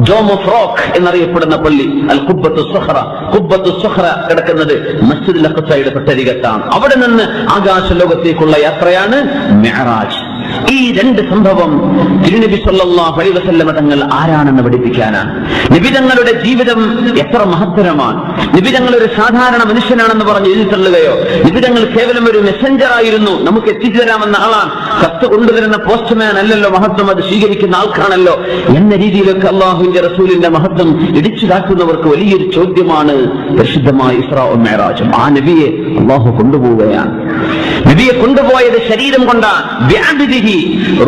ഡോം ഓഫ് റോക്ക് എന്നറിയപ്പെടുന്ന പള്ളി. അൽ ഖുബ്ബത്തു സ്വഖ്റ, ഖുബ്ബത്തു സ്വഖ്റ കിടക്കുന്നത് മസ്ജിദുൽ അഖ്സയുടെ തൊട്ടരികത്താണ്. അവിടെ നിന്ന് ആകാശ ലോകത്തേക്കുള്ള യാത്രയാണ് മിഅ്റാജ്. ഈ രണ്ട് സംഭവം തിരുനബി സല്ലല്ലാഹു അലൈഹി വസല്ലം തങ്ങൾ ആരാണെന്ന് പഠിപ്പിക്കാനാണ്. നബി തങ്ങളുടെ ജീവിതം എത്ര മഹത്തരമാണ്. നബി തങ്ങൾ ഒരു സാധാരണ മനുഷ്യനാണെന്ന് പറഞ്ഞ് എഴുതി തള്ളുകയോ, നബി തങ്ങൾ കേവലം ഒരു മെസ്സഞ്ചർ ആയിരുന്നു, നമുക്ക് എത്തിച്ചു തരാമെന്ന ആളാണ്, കത്ത് കൊണ്ടുവരുന്ന പോസ്റ്റ്മാൻ അല്ലല്ലോ മഹത്വം, അത് സ്വീകരിക്കുന്ന ആൾക്കാണല്ലോ എന്ന രീതിയിലൊക്കെ അള്ളാഹുവിന്റെ റസൂലിന്റെ മഹത്വം ഇടിച്ചു കാട്ടുന്നവർക്ക് വലിയൊരു ചോദ്യമാണ് പരിശുദ്ധമായ ഇസ്രാ മിഅ്റാജും. ആ നബിയെ അള്ളാഹു കൊണ്ടുപോവുകയാണ്. നബിയെ കൊണ്ടുപോയത് ശരീരം കൊണ്ടാണ്. ബിഅബ്ദിഹി,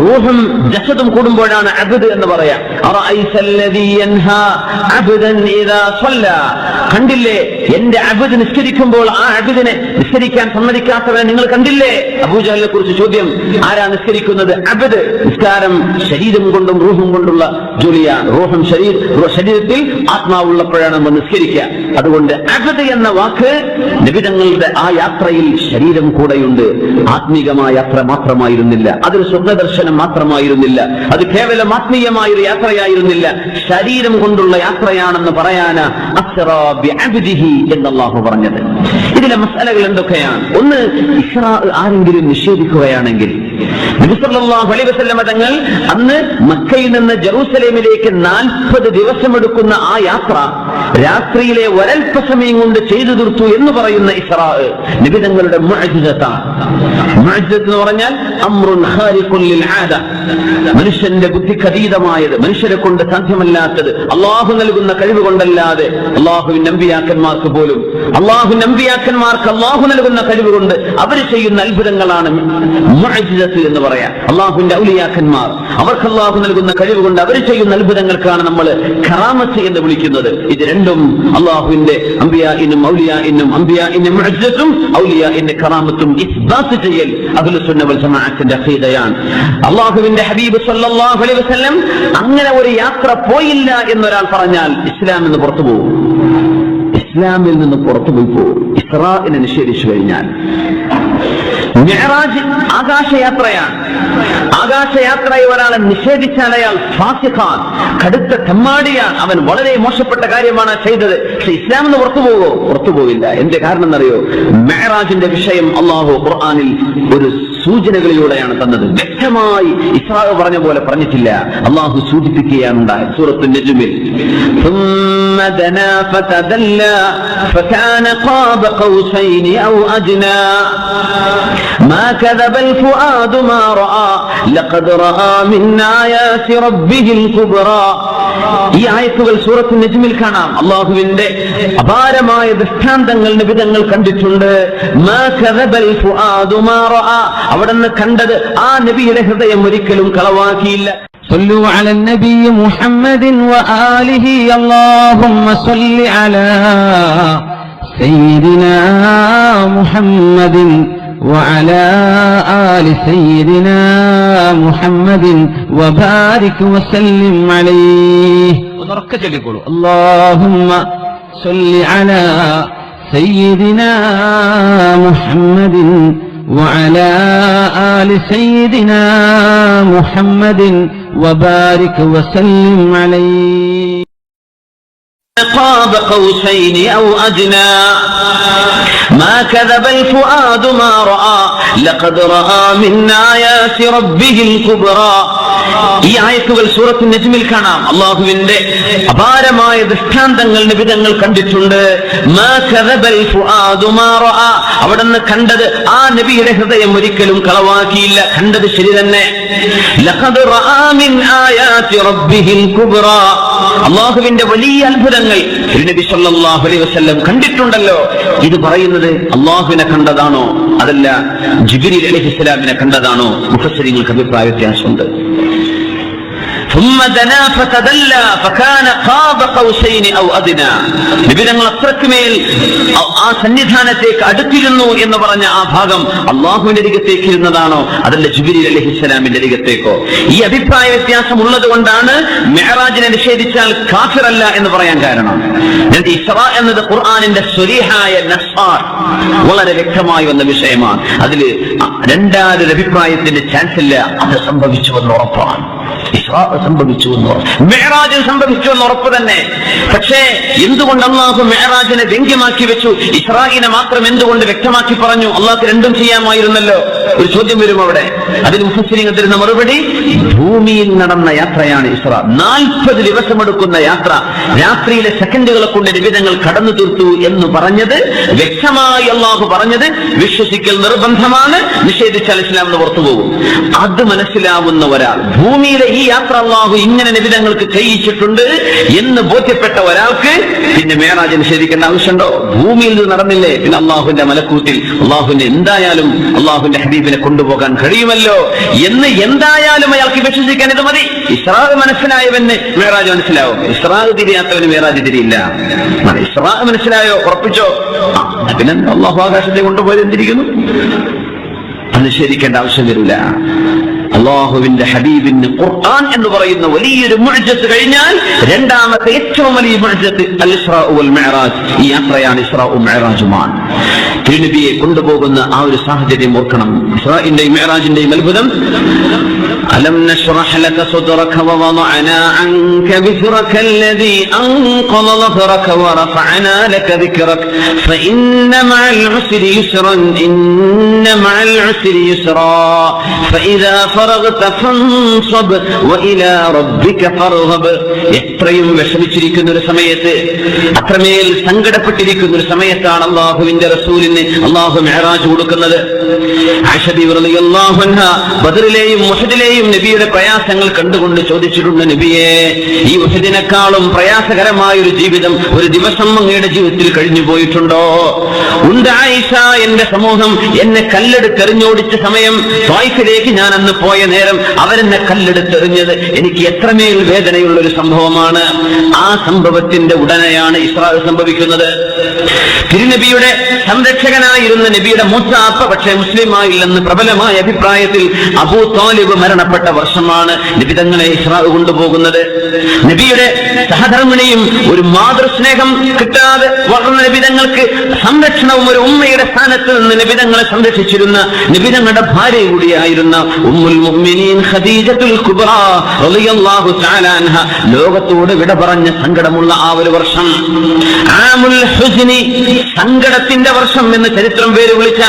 റൂഹും ജസദും കൂടുമ്പോഴാണ് അബ്ദ് എന്ന് പറയാം. അറഅയ്തല്ലദീ യൻഹാ അബ്ദൻ ഇദാ സ്വല്ലാ, കണ്ടില്ലേ എന്റെ അബ്ദ് നിസ്കരിക്കുമ്പോൾ ആ അബ്ദിനെ നിസ്കരിക്കാൻ സമ്മതിക്കാത്തവനെ നിങ്ങൾ കണ്ടില്ലേ? അബൂജഹലിനെ കുറിച്ച് ചോദ്യം. ആരാ നിസ്കരിക്കുന്നത്? അബ്ദ്. നിസ്കാരം ശരീരം കൊണ്ടും റൂഹും കൊണ്ടുള്ള ജോലിയാണ്. റൂഹും ശരീരത്തിൽ ആത്മാവുള്ളപ്പോഴാണ് നമ്മൾ നിസ്കരിക്കുക. അതുകൊണ്ട് അബ്ദ് എന്ന വാക്ക് നബിതങ്ങളുടെ ആ യാത്രയിൽ ശരീരം കൂടെയുണ്ട്. ആത്മീകമായ യാത്ര മാത്രമായിരുന്നില്ല, അതൊരു സ്വപ്നദർശനം മാത്രമായിരുന്നില്ല, അത് കേവലം ആത്മീയമായൊരു യാത്രയായിരുന്നില്ല, ശരീരം കൊണ്ടുള്ള യാത്രയാണെന്ന് പറയാനാ അസ്റാ ബിഅബ്ദിഹി എന്ന് അല്ലാഹു പറഞ്ഞത്. ഇതിലെ മസലകൾ എന്തൊക്കെയാണ്? ഒന്ന്, ഇസ്റാ ആരെങ്കിലും നിഷേധിക്കുകയാണെങ്കിൽ, നബി സല്ലല്ലാഹു അലൈഹി വസല്ലം തങ്ങൾ അന്ന് മക്കയിൽ നിന്ന് ജെറൂസലേമിലേക്ക് 40 ദിവസമെടുക്കുന്ന ആ യാത്ര രാത്രിയിലെ ഒരൽപ്പ സമയം കൊണ്ട് ചെയ്തു തീർത്തു എന്ന് പറയുന്ന ഇസ്റാ നബി തങ്ങളുടെ മുഅ്ജിസത്താണ്. മുഅ്ജിസത്ത് എന്ന് പറഞ്ഞാൽ അംറുൻ ഖാരിഖുൻ ലിൽ ആദ, മനുഷ്യന്റെ ബുദ്ധിക്കതീതമായത്, മനുഷ്യരെ കൊണ്ട് സാധ്യമല്ലാത്തത്, അള്ളാഹു നൽകുന്ന കഴിവ് കൊണ്ടല്ലാതെ. അള്ളാഹുവിന്റെ അമ്പിയാക്കന്മാർക്ക് പോലും, അള്ളാഹുവിന്റെ അമ്പിയാക്കന്മാർക്ക് അള്ളാഹു നൽകുന്ന കഴിവ് കൊണ്ട് അവർ ചെയ്യുന്ന അത്ഭുതങ്ങളാണ് മുഅ്ജിസത്ത് എന്ന് പറയാം. അള്ളാഹുവിന്റെ ഔലിയാക്കന്മാർ, അവർക്ക് അള്ളാഹു നൽകുന്ന കഴിവ് കൊണ്ട് അവർ ചെയ്യുന്ന അത്ഭുതങ്ങൾക്കാണ് നമ്മൾ കറാമത്ത് എന്ന് വിളിക്കുന്നത്. ഇത് രണ്ടും അള്ളാഹുവിന്റെ അമ്പിയാഇനും ഔലിയാഇനും, അമ്പിയാഇന്റെ മുഅ്ജിസത്തും ഔലിയാഇന്റെ കറാമത്തും ഇസ്ബാത്ത് ചെയ്യൽ അഹ്ലുസുന്ന വൽ ജമാഅത്തിന്റെ അഖീദയാണ്. അള്ളാഹുവിന്റെ ഹബീബ് സല്ലല്ലാഹു അലൈഹി വസല്ലം അങ്ങനെ ഒരു യാത്ര പോയില്ല എന്നൊരാൾ പറഞ്ഞാൽ ഇസ്ലാമിൽ നിന്ന് പുറത്തു പോകും. ഇസ്ലാമിൽ നിന്ന് പുറത്തുപോയി പോകും ഇസ്റാഇനെ നിഷേധിച്ചു കഴിഞ്ഞാൽ. മിഅ്റാജ് ആകാശയാത്രയാണ്. ആകാശയാത്രയെ ഒരാളെ നിഷേധിച്ചാൽ അയാൾ ഫാസിഖാൻ, കടുത്ത തെമ്മാടിയാണ്, അവൻ വളരെ മോശപ്പെട്ട കാര്യമാണ് ചെയ്തത്. പക്ഷെ ഇസ്ലാമിൽ നിന്ന് പുറത്തുപോകോ? പുറത്തുപോകില്ല. എന്റെ കാരണം എന്നറിയോ? മിഅ്റാജിന്റെ വിഷയം അല്ലാഹു ഖുർആനിൽ ഒരു സൂചനകളിലൂടെയാണ് തന്നത്. വ്യക്തമായി ഇസ്രാ പറഞ്ഞ പോലെ പറഞ്ഞിട്ടില്ല. അല്ലാഹു സൂചിപ്പിക്കുകയാണ് ഉണ്ടായത്. സൂറത്തുൻ നജ്മിൽ ثم دنا فتدلى فكان قاب قوسين أو أدنى ما كذب الفؤاد ما رأى لقد رأى من آيات ربه الكبرى. ഈ ആയത്തുകൾ സൂറത്ത് നജ്മിൽ കാണാം. അള്ളാഹുവിന്റെ അപാരമായ ദൃഷ്ടാന്തങ്ങൾ നബിതങ്ങൾ കണ്ടിട്ടുണ്ട്. മാ കദബൽ ഫുആദു മാ റഅ, അവിടുന്ന് കണ്ടത് ആ നബിയുടെ ഹൃദയം ഒരിക്കലും കളവാക്കിയില്ല. صلوا على النبي محمد وآله اللهم صل على سيدنا محمد وعلى آل سيدنا محمد وبارك وسلم عليه. اللهم صل على سيدنا محمد وعلى آل سيدنا محمد وبارك وسلم عليه. قاب قوسين أو أدنى ما كذب الفؤاد ما رأى لقد رأى من آيات ربه الكبرى. ഈ ആയത്തുകൾ സൂറത്ത് നജ്മിൽ കാണാം. അള്ളാഹുവിന്റെ അപാരമായ ദൃഷ്ടാന്തങ്ങൾ നബിതങ്ങൾ കണ്ടിട്ടുണ്ട്. മാ കദബൽ ഫുആദു മാ റഅ, അവിടുന്ന് കണ്ടത് ആ നബിയുടെ ഹൃദയം ഒരിക്കലും കളവാക്കിയില്ല. കണ്ടത് ശരി തന്നെ. ലഖദ് റഅ മിൻ ആയാതി റബ്ബിഹിൽ കുബ്രാ, അള്ളാഹുവിന്റെ വലിയ അത്ഭുതങ്ങൾ നബി സല്ലല്ലാഹു അലൈഹി വസല്ലം കണ്ടിട്ടുണ്ടല്ലോ. ഇത് പറയുന്നത് അള്ളാഹുവിനെ കണ്ടതാണോ അതല്ല ജിബ്രീൽ അലൈഹിസ്സലാമിനെ കണ്ടതാണോ? മുഫസ്സിരീങ്ങൾക്ക് അഭിപ്രായ വ്യത്യാസമുണ്ട്. ثم دنا فتدلى فكان قاب قوسين أو أدنى. നബിതങ്ങൾ അത്രക്കുമേൽ ആ സന്നിധാനത്തേക്ക് അടുത്തിരുന്നു എന്ന് പറഞ്ഞ ആ ഭാഗം അള്ളാഹുവിന്റെ അരികത്തേക്ക് ഇരുന്നതാണോ അതല്ല ജിബ്രീൽ അലൈഹിസ്സലാമിന്റെ അരികത്തേക്കോ? ഈ അഭിപ്രായ വ്യത്യാസം ഉള്ളത് കൊണ്ടാണ് മിഅ്റാജിനെ നിഷേധിച്ചാൽ കാഫിറല്ല എന്ന് പറയാൻ കാരണം. ഇസ്റാ എന്നത് ഖുർആനിന്റെ സ്വരീഹായ നസ്സാർ വളരെ വ്യക്തമായി വന്ന വിഷയമാണ്. അതിൽ രണ്ടാമതൊരു അഭിപ്രായത്തിന്റെ ചാൻസ് ഇല്ല. അത് സംഭവിച്ചുവെന്ന് ഉറപ്പാണ്. ഇസ്റാ സംഭവിച്ചു എന്ന് മെഹ്റാജ് സംഭവിച്ചു എന്ന് ഉറപ്പ് തന്നെ. പക്ഷേ എന്തുകൊണ്ട് അള്ളാഹു മെഹ്റാജിനെ വ്യംഗ്യമാക്കി വെച്ചു, ഇസ്രായിനെ മാത്രം എന്തുകൊണ്ട് വ്യക്തമാക്കി പറഞ്ഞു? അള്ളാഹ് രണ്ടും ചെയ്യാമായിരുന്നല്ലോ. ഒരു ചോദ്യം വരും അവിടെ. അതിന് മുഫസ്സിരീങ്ങൾ തരുന്ന മറുപടി, ഭൂമിയിൽ നടന്ന യാത്രയാണ് ഇസ്രാ. 40 ദിവസമെടുക്കുന്ന യാത്ര രാത്രിയിലെ സെക്കൻഡുകളെ കൊണ്ട് നിബിധങ്ങൾ കടന്നു തീർത്തു എന്ന് പറഞ്ഞത് വ്യക്തമായി അള്ളാഹു പറഞ്ഞത് വിശ്വസിക്കൽ നിർബന്ധമാണ്, നിഷേധിച്ചാൽ ഇസ്ലാമിന് പുറത്തു പോകും. അത് മനസ്സിലാവുന്ന ഒരാൾ, ഭൂമിയിലെ ഈ യാത്ര അള്ളാഹു ഇങ്ങനെ നിബിധങ്ങൾക്ക് ചെയ്യിച്ചിട്ടുണ്ട് എന്ന് ബോധ്യപ്പെട്ട ഒരാൾക്ക് പിന്നെ മേറാജ് നിഷേധിക്കേണ്ട ആവശ്യമുണ്ടോ? ഭൂമിയിൽ ഇത് നടന്നില്ലേ, പിന്നെ അള്ളാഹുവിന്റെ മലക്കൂത്തിൽ അള്ളാഹുവിന്റെ എന്തായാലും അള്ളാഹുവിന്റെ ഹബീബിനെ കൊണ്ടുപോകാൻ കഴിയുമല്ലോ എന്ന് എന്തായാലും അയാൾക്ക് വിശ്വസിക്കാൻ ഇത് മതി. ഇസ്രാ മനസ്സിലായവന് മേറാജ് മനസ്സിലാവും, ഇസ്രാ തിരിയാത്തവന് മേറാജ് തിരിയില്ല. ഇസ്രാ മനസ്സിലായോ, ഉറപ്പിച്ചോ? പിന്നെ അള്ളാഹു ആകാശത്തെ കൊണ്ടുപോയത് എന്തിരിക്കുന്നു? അത് നിഷേധിക്കേണ്ട ആവശ്യം വരില്ല. അള്ളാഹുവിന്റെ ഹബീബിന് ഖുർആൻ എന്ന് പറയുന്ന വലിയൊരു മുഅ്ജിസത്ത് കഴിഞ്ഞാൽ രണ്ടാമത്തെ ഏറ്റവും വലിയ മുഅ്ജിസത്ത് അൽ ഇസ്റാ വൽ മിഅ്റാജ്. ഈ യാത്രയാണ് ഇസ്റാഉം മിഅ്റാജുമാണ്. തിരുനബിയെ കൊണ്ടുപോകുന്ന ആ ഒരു സാഹചര്യം ഓർക്കണം. ഇസ്റാഇന്റെയും മിഅ്റാജിന്റെയും അത്ഭുതം. അലം നശ്റഹ് ലക സദ്റക വവദഅനാ അൻക ബിസ്റക അല്ലദീ അൻഖള ളഹ്റക വറഫഅനാ ലക ദിക്റക ഫഇന്ന മഅൽ ഉസ്രി യുസ്റൻ ഇന്ന മഅൽ ഉസ്രി യുസ്റാ ഫഇദാ فرغت فانصب وإلى ربك فارغب. എത്രയും വിഷമിച്ചിരിക്കുന്ന ഒരു സമയത്ത്, അത്രമേൽ സങ്കടപ്പെട്ടിരിക്കുന്ന ഒരു സമയത്താണ് അള്ളാഹുവിന്റെ റസൂലിന് അള്ളാഹു മിഅ്റാജ് കൊടുക്കുന്നത്. ആയിഷ ബിബി റളിയല്ലാഹു അൻഹ ബദറിലെയും ഉഹദിലെയും നബിയുടെ പ്രയാസങ്ങൾ കണ്ടുകൊണ്ട് ചോദിച്ചിട്ടുണ്ട്, നബിയെ, ഈ ഉഹദിനേക്കാളും പ്രയാസകരമായ ഒരു ജീവിതം, ഒരു ദിവസം അങ്ങയുടെ ജീവിതത്തിൽ കഴിഞ്ഞു പോയിട്ടുണ്ടോ? ഉണ്ട് ആയിഷ, എന്റെ സമൂഹം എന്നെ കല്ലെടുത്തെറിഞ്ഞോടിച്ച സമയം, ത്വായിഫിലേക്ക് ഞാൻ അന്ന് പോയ നേരം അവരെന്നെ കല്ലെടുത്തെറിഞ്ഞത് എനിക്ക് എത്രമേൽ വേദനയുള്ള ഒരു സംഭവമാണ്. ആ സംഭവത്തിന്റെ ഉടനെയാണ് ഇസ്രാ സംഭവിക്കുന്നത്. തിരുനബിയുടെ സംരക്ഷകനായിരുന്ന നബിയുടെ മൂത്താപ്പ പക്ഷേ മുസ്ലിമായില്ലെന്ന് പ്രബലമായ അഭിപ്രായത്തിൽ അബൂ താലിബ് മരണപ്പെട്ട വർഷമാണ് നിബിതങ്ങളെ ഇസ്രാ കൊണ്ടുപോകുന്നത്. നബിയുടെ സഹധർമ്മിണിയും ഒരു മാതൃസ്നേഹം കിട്ടാതെ വളർന്ന നിബിതങ്ങൾക്ക് സംരക്ഷണവും ഒരു ഉമ്മയുടെ സ്ഥാനത്ത് നിന്ന് നിബിതങ്ങളെ സംരക്ഷിച്ചിരുന്ന നിബിതങ്ങളുടെ ഭാര്യ കൂടിയായിരുന്ന ഉമ്മുൽ മുഅ്മിനീൻ ഖദീജത്തുൽ കുബ്രാ റളിയല്ലാഹു തആല അൻഹ ലോകത്തോട് വിട പറഞ്ഞ സങ്കടമുള്ള ആ ഒരു വർഷം, ആമുൽ ഹുസ്നി, സങ്കടത്തിന്റെ വർഷം എന്ന് ചരിത്രം പേര് വിളിച്ച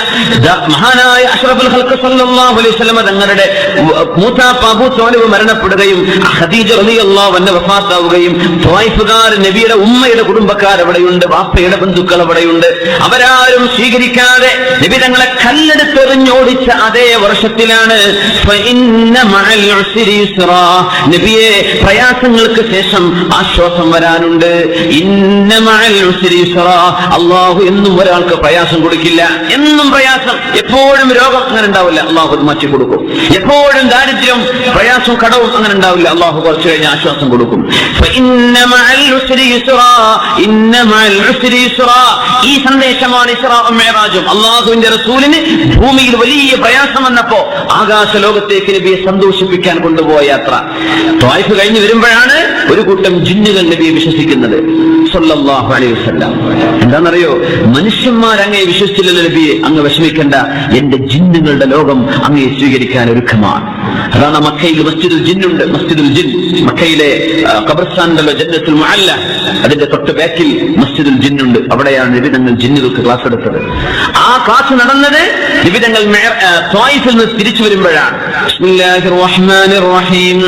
മഹാനായ അഷ്റഫുൽ ഖൽഖ് സല്ലല്ലാഹു അലൈഹി വസല്ലം തങ്ങളുടെ മൂത്താപ്പ അബൂ ത്വാലിബ് മരണപ്പെടുകയും ഖദീജ റളിയല്ലാഹു അൻഹ വഫാത്താവുകയും ത്വായിഫുകാർ, നബിയുടെ ഉമ്മയുടെ കുടുംബക്കാർ അവിടെയുണ്ട്, വാപ്പയുടെ ബന്ധുക്കൾ അവിടെയുണ്ട്, അവരാരും സ്വീകരിക്കാതെ നബി തങ്ങളെ കല്ലെടുത്തെറിഞ്ഞോടിച്ച അതേ വർഷത്തിലാണ് നബിയെ പ്രയാസങ്ങൾക്ക് ശേഷം ആശ്വാസം വരാനുണ്ട്. അള്ളാഹു എന്നും ഒരാൾക്ക് പ്രയാസം കൊടുക്കില്ല. എന്നും പ്രയാസം, എപ്പോഴും രോഗം അങ്ങനെ ഉണ്ടാവില്ല, അള്ളാഹു മാറ്റി കൊടുക്കും. എപ്പോഴും ദാരിദ്ര്യം, പ്രയാസവും കടവും അങ്ങനെ ഉണ്ടാവില്ല, അള്ളാഹു കുറച്ചു കഴിഞ്ഞ് ആശ്വാസം കൊടുക്കും. ഈ സന്ദേശമാണ് ഇസ്റാഉം മിഅ്റാജും. അള്ളാഹുവിന്റെ റസൂലിന് ഭൂമിയിൽ വലിയ പ്രയാസം വന്നപ്പോ ആകാശ ലോകത്തേക്ക് നബിയെ സന്തോഷിപ്പിക്കാൻ കൊണ്ടുപോയ യാത്ര. ത്വായിഫ് കഴിഞ്ഞ് വരുമ്പോഴാണ് ഒരു കൂട്ടം ജിന്നുകൾ നബിയെ വിശ്വസിക്കുന്നത് സല്ലല്ലാഹു അലൈഹി വസല്ലം. എന്താണെന്നറിയോ? മനുഷ്യന്മാരങ്ങയെ വിശ്വസിച്ചില്ലല്ലോ നബിയെ, അങ്ങ് വിഷമിക്കണ്ട, എന്റെ ജിന്നുകളുടെ ലോകം അങ്ങയെ സ്വീകരിക്കാൻ ഒരുക്കമാണ്. അതാണ് മക്കയിൽ മസ്ജിദുൽ ജിന്നുണ്ട്. മസ്ജിദുൽ ജിൻ മക്കയിലെ ഖബർസ്ഥാനിലെ ജന്നത്തുൽ മുഅല്ല, അതിന്റെ തൊട്ട് ബാക്കിൽ മസ്ജിദുൽ ജിന്നുണ്ട്. അവിടെയാണ് നബിതങ്ങൾ ജിന്നുകൾക്ക് ക്ലാസ് എടുത്തത്. ആ ക്ലാസ് നടന്നത് നബിതങ്ങൾ ത്വായിഫിൽ നിന്ന് തിരിച്ചു വരുമ്പോഴാണ്. ബിസ്മില്ലാഹിർ റഹ്മാനിർ റഹീം.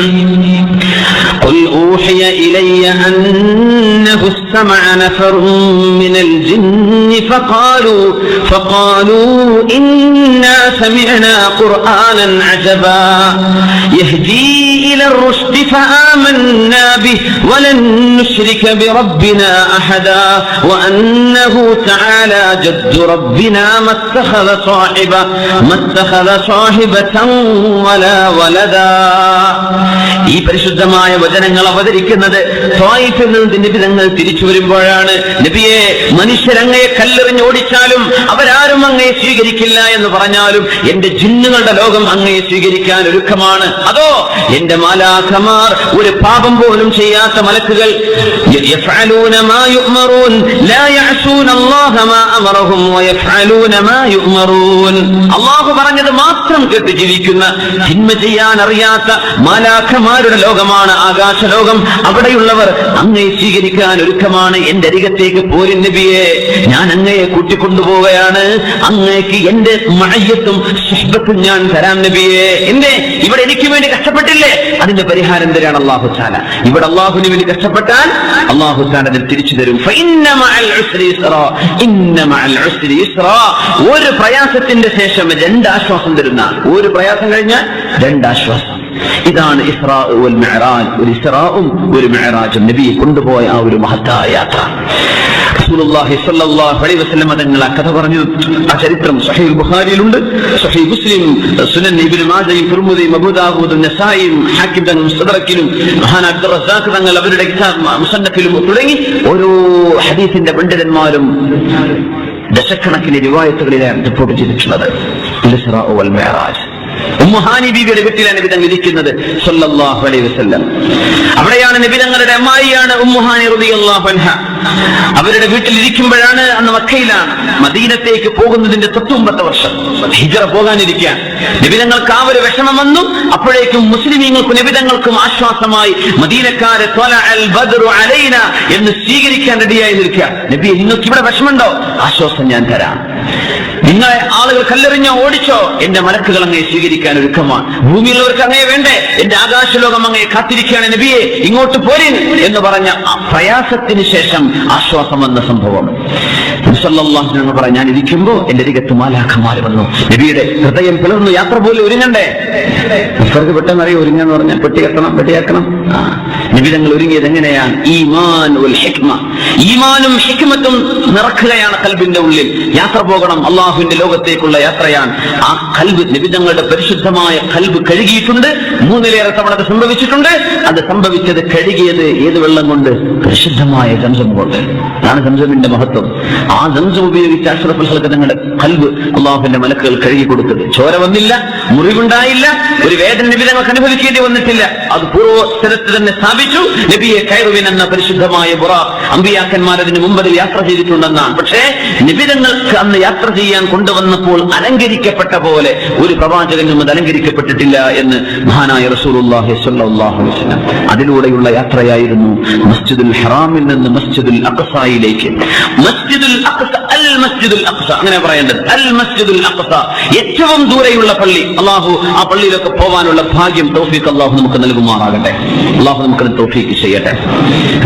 ഖുൽ ഊഹിയ ഇലയ്യ അന്നഹു ഇസ്തമഅ നഫറുൻ മിനൽ ജിന്നി ഫഖാലൂ ഇന്നാ സമിഅനാ ഖുർആനൻ അജബാ യഹ്ദീ ഇലർ റുശ്ദി ഫആമന്നാ ബിഹി വലൻ നുശ്രിക ബിറബ്ബിനാ അഹദാ വഅന്നഹു തആലാ ജദ്ദു റബ്ബിനാ മത്തഖദ സാഹിബതൻ വലാ വലദാ. ഈ പരിശുദ്ധമായ വചനങ്ങൾ അവതരിക്കുന്നത് ത്വായിഫിൽ നിന്ന് നബിതങ്ങൾ തിരിച്ചു വരുമ്പോഴാണ്. നബിയെ, മനുഷ്യരങ്ങയെ കല്ലെറിഞ്ഞ് ഓടിച്ചാലും അവരാരും അങ്ങയെ സ്വീകരിക്കില്ല എന്ന് പറഞ്ഞാലും എന്റെ ജിന്നുകളുടെ ലോകം അങ്ങയെ സ്വീകരിക്കാൻ ഒരുക്കമാണ്. അതോ എന്റെ മാലാഖമാർ, ഒരു പാപം പോലും ചെയ്യാത്ത മലക്കുകൾ, യഫ്അലൂന മാ യുഅ്മറൂൻ ലാ യഅസൂന അല്ലാഹ മാ അമറഹും വയഫ്അലൂന മാ യുഅ്മറൂൻ. അള്ളാഹു പറഞ്ഞത് മാത്രം കേട്ട് ജീവിക്കുന്ന, തിന്മ ചെയ്യാൻ അറിയാത്ത മാലാഖമാരുടെ ലോകമാണ് ആകാശലോകം. അവിടെയുള്ളവർ അങ്ങയെ സ്വീകരിക്കാൻ ഒരുക്കമാണ്. എന്റെ അരികത്തേക്ക് പോരിൻ നബിയെ, ഞാൻ അങ്ങയെ കൂട്ടിക്കൊണ്ടുപോവുകയാണ്. അങ്ങേക്ക് എന്റെ മഅയ്യത്തും സുഹ്ബത്തും ഞാൻ തരാം നബിയെ. എന്റെ ഇവിടെ എനിക്ക് വേണ്ടി കഷ്ടപ്പെട്ടില്ലേ, അതിന്റെ പരിഹാരം തരാണ് അല്ലാഹു തആല. ഇവിടെ അല്ലാഹുവിന് വേണ്ടി കഷ്ടപ്പെട്ടാൽ അല്ലാഹു തആല അതിൽ തിരിച്ചു തരും. ഫഇന്ന മഅൽ ഉസ്രി യുസ്റാ, ഇന്ന മഅൽ ഉസ്രി യുസ്റാ. ഒരു പ്രയാസത്തിന്റെ ശേഷം രണ്ട് ആശ്വാസം തരുന്ന, ഒരു പ്രയാസം കഴിഞ്ഞാൽ രണ്ട് ആശ്വാസം. ഇതാണ് ഇസ്റാ വൽ മിഅ്റാജ്. ഒരു ഇസ്റാഉം ഒരു മിഅ്റാജും, നബിയെ കൊണ്ടുപോയ ആ ഒരു മഹത്തായ യാത്ര. റസൂലുള്ളാഹി സ്വല്ലല്ലാഹു അലൈഹി വസല്ലം തങ്ങൾ ആ കഥ പറഞ്ഞു. ആ ചരിത്രം സഹീഹ് ബുഖാരിയിലുണ്ട്, സഹീഹ് മുസ്ലിം, സുനൻ ഇബ്നു മാജയും തിർമിദിയും അബൂ ദാവൂദും നസായിയും ഹാക്കിം തങ്ങൾ മുസ്തദറക്കിലും മഹാൻ അബ്ദുർ റസാഖ് തങ്ങൾ അവരുടെ കിതാബ് മുസന്നഫിലും തുടങ്ങി ഓരോ ഹദീസിന്റെ പണ്ഡിതന്മാരും ദശക്കണക്കിന് റിവായത്തുകളിലാണ് റിപ്പോർട്ട് ചെയ്തിട്ടുള്ളത്. ഇസ്റാ വൽ മിഅ്റാജ്. ഉമ്മു ഹാനി ബീവിയുടെ വീട്ടിലാണ് നബി തങ്ങൾ ഇരിക്കുന്നത് സല്ലല്ലാഹു അലൈഹി വസല്ലം. അവിടെയാണ് നബി തങ്ങളുടെ അമ്മായിയാണ് ഉമ്മു ഹാനി റളിയല്ലാഹു അൻഹ. അവരുടെ വീട്ടിൽ ഇരിക്കുമ്പോഴാണ്, അന്ന് മക്കയിലാണ്, മദീനത്തേക്ക് പോകുന്നതിന്റെ തൊട്ടുമുമ്പത്തെ വർഷം ഹിജ്റ പോകാനിരിക്കാൻ നബി തങ്ങൾക്ക് ആ ഒരു വിഷമം വന്നു. അപ്പോഴേക്കും മുസ്ലിമീങ്ങൾക്കും നബി തങ്ങൾക്കും ആശ്വാസമായി മദീനക്കാരെ ത്വലഅൽ ബദ്റു അലൈന എന്ന് സ്വീകരിക്കാൻ റെഡിയായി നിൽക്കുക. നബി, നിങ്ങൾക്ക് ഇവിടെ വിഷമമുണ്ടോ? ആശ്വാസം ഞാൻ തരാം. നിങ്ങളെ ആളുകൾ കല്ലെറിഞ്ഞോ ഓടിച്ചോ, എന്റെ മലക്കുകൾ അങ്ങയെ സ്വീകരിക്കാൻ ഒരുക്കമാണ്. ഭൂമിയിലുള്ളവർക്ക് അങ്ങയെ വേണ്ടേ, എന്റെ ആകാശലോകം അങ്ങയെ കാത്തിരിക്കുകയാണ് നബിയെ, ഇങ്ങോട്ട് പോരിൻ എന്ന് പറഞ്ഞ ആ പ്രയാസത്തിന് ശേഷം ആശ്വാസം വന്ന സംഭവം. സല്ലല്ലാഹു അലൈഹി വസല്ലം പറഞ്ഞു, ഞാൻ ഇരിക്കുമ്പോ എന്റെ അരികത്ത് മാലാഖമാര് വന്നു. നബിയുടെ ഹൃദയം പിളർന്നു. യാത്ര പോലും ഒരുങ്ങണ്ടേ, ഇവർക്ക് പെട്ടെന്ന് അറിയാം ഒരുങ്ങാന്ന് പറഞ്ഞാൽ പെട്ടിയാക്കണം. നബി തങ്ങൾ ഒരുങ്ങിയത് എങ്ങനെയാണ്? ഈമാൻ വൽ ഹിക്മ, ഈമാനും ഹിക്മത്തും നിറക്കുകയാണ് കൽബിന്റെ ഉള്ളിൽ. യാത്ര പോകണം, അള്ളാഹുവിന്റെ ലോകത്തേക്കുള്ള യാത്രയാണ്. ആ കൽബ്, നബി തങ്ങളുടെ പരിശുദ്ധമായ കൽബ് കഴുകിയിട്ടുണ്ട്. 3 തവണ അത് സംഭവിച്ചിട്ടുണ്ട്. അത് സംഭവിച്ചത്, കഴുകിയത് ഏത് വെള്ളം കൊണ്ട്? പരിശുദ്ധമായ സംസം കൊണ്ട്. അതാണ് സംസമിന്റെ മഹത്വം. ആ സംസം ഉപയോഗിച്ച് അഷ്റഫുൽ ഖൽഖ് തങ്ങളുടെ കൽബ് അള്ളാഹുവിന്റെ മലക്കുകൾ കഴുകി കൊടുത്തത്. ചോര വന്നില്ല, മുറിവുണ്ടായില്ല, ഒരു വേദന നബി തങ്ങൾക്ക് അനുഭവിക്കേണ്ടി വന്നിട്ടില്ല. അത് പൂർവ്വസ്ഥലത്ത് തന്നെ സ്ഥാപിച്ചു. നബിയെ കൈറുവിൻ എന്ന പരിശുദ്ധമായ ബുറാഖ് അമ്പിയാക്കന്മാർ അതിന് മുമ്പ് യാത്ര ചെയ്തിട്ടുണ്ടെന്നാണ്. പക്ഷേ നബി തങ്ങൾക്ക് അന്ന് യാത്ര ചെയ്യാൻ കൊണ്ടുവന്നപ്പോൾ അലങ്കരിക്കപ്പെട്ട പോലെ ഒരു പ്രവാചകനും അത് അലങ്കരിക്കപ്പെട്ടിട്ടില്ല എന്ന് മഹാനായ റസൂലുള്ളാഹി സ്വല്ലല്ലാഹു അലൈഹി വസല്ലം. അതിലൂടെയുള്ള യാത്രയായിരുന്നു മസ്ജിദുൽ ഹറാമിൽ നിന്ന് മസ്ജിദുൽ അഖ്സയിലേക്ക്. മസ്ജിദുൽ അഖ്സ, അൽ മസ്ജിദുൽ അഖ്സ അങ്ങനെ പറയേണ്ടത്. അൽ മസ്ജിദുൽ അഖ്സ, ഏറ്റവും ദൂരെയുള്ള പള്ളി. അള്ളാഹു ആ പള്ളിയിലൊക്കെ പോകാനുള്ള ഭാഗ്യം, തൗഫീഖ് അള്ളാഹു നമുക്ക് നൽകുമാറാകട്ടെ. അള്ളാഹു നമുക്ക് തൗഫീഖ് ചെയ്യട്ടെ.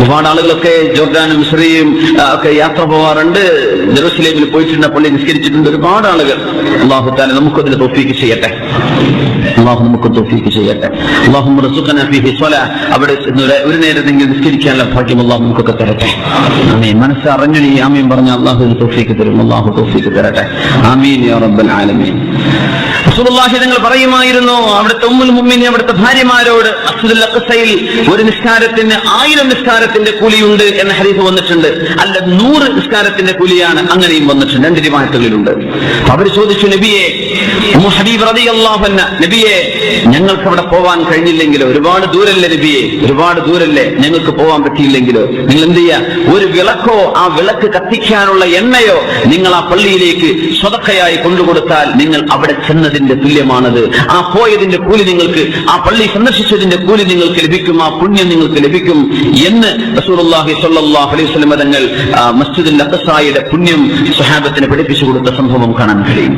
ഒരുപാട് ആളുകളൊക്കെ ജോർദാനും സിറിയയും ഒക്കെ യാത്ര പോവാറുണ്ട്. ജെറുസലേമിൽ പോയിട്ടുണ്ട്, പള്ളി നിസ്കരിച്ചിട്ടുണ്ട് ഒരുപാട് ആളുകൾ. അള്ളാഹു തആല നമുക്കതിന് തൗഫീഖ് ചെയ്യട്ടെ. അള്ളാഹു നമുക്ക് തൗഫീഖ് ചെയ്യട്ടെ. അല്ലാഹുമ്മ റസുഖനാ ഫീഹി സ്വലാഹ്, അവിടെ ഒരു നേരത്തെങ്കിലും നിസ്കരിക്കാനുള്ള ഭാഗ്യം അള്ളാഹു നമുക്കൊക്കെ തരട്ടെ. ആമീൻ. മനസ്സറിഞ്ഞു നീ ആമീൻ പറഞ്ഞ അള്ളാഹു തൗഫീഖ് തരും. അള്ളാഹു തൗഫീഖ് തരട്ടെ. ആമീൻ യാ റബ്ബൽ ആലമീൻ. റസൂലുള്ളാഹി തങ്ങൾ പറയുമായിരുന്നു, അവിടുത്തെ ഉമ്മുൽ മുഅ്മിനീൻ, അവിടുത്തെ ഭാര്യമാരോട്, മസ്ജിദുൽ അഖ്സയിൽ ഒരു നിസ്കാരത്തിന് 1000 നിസ്കാരത്തിന്റെ കൂലിയുണ്ട് എന്ന ഹദീസ് വന്നിട്ടുണ്ട്. അല്ല, 100 നിസ്കാരത്തിന്റെ കൂലിയാണ്, അങ്ങനെയും വന്നിട്ടുണ്ട്. 2 റിവായത്തുകളിലുണ്ട്. അവർ ചോദിച്ചു, നബിയെ, ഉമ്മു ഹബീബ് റളിയല്ലാഹു അൻഹ, നബിയെ, ഞങ്ങൾക്ക് അവിടെ പോവാൻ കഴിഞ്ഞില്ലെങ്കിലോ? ഒരുപാട് ദൂരല്ലേ നബിയെ, ഒരുപാട് ദൂരല്ലേ, ഞങ്ങൾക്ക് പോവാൻ പറ്റിയില്ലെങ്കിലോ? നിങ്ങൾ എന്ത് ചെയ്യാ? ഒരു വിളക്കോ ആ വിളക്ക് കത്തിക്കാനുള്ള എണ്ണയോ നിങ്ങൾ ആ പള്ളിയിലേക്ക് സ്വതക്കയായി കൊണ്ടുകൊടുത്താൽ നിങ്ങൾ അവിടെ ചെന്നതിന്റെ തുല്യമാണത്. ആ പോയതിന്റെ കൂലി നിങ്ങൾക്ക്, ആ പള്ളി സന്ദർശിച്ചതിന്റെ കൂലി നിങ്ങൾക്ക് ലഭിക്കും, ആ പുണ്യം നിങ്ങൾക്ക് ലഭിക്കും എന്ന് റസൂലുള്ളാഹി സ്വല്ലല്ലാഹു അലൈഹി വസല്ലം തങ്ങൾ മസ്ജിദുൽ അഖ്സയുടെ പുണ്യം സ്വഹാബത്തിന് പഠിപ്പിച്ചു കൊടുത്ത സംഭവം കാണാൻ കഴിയും.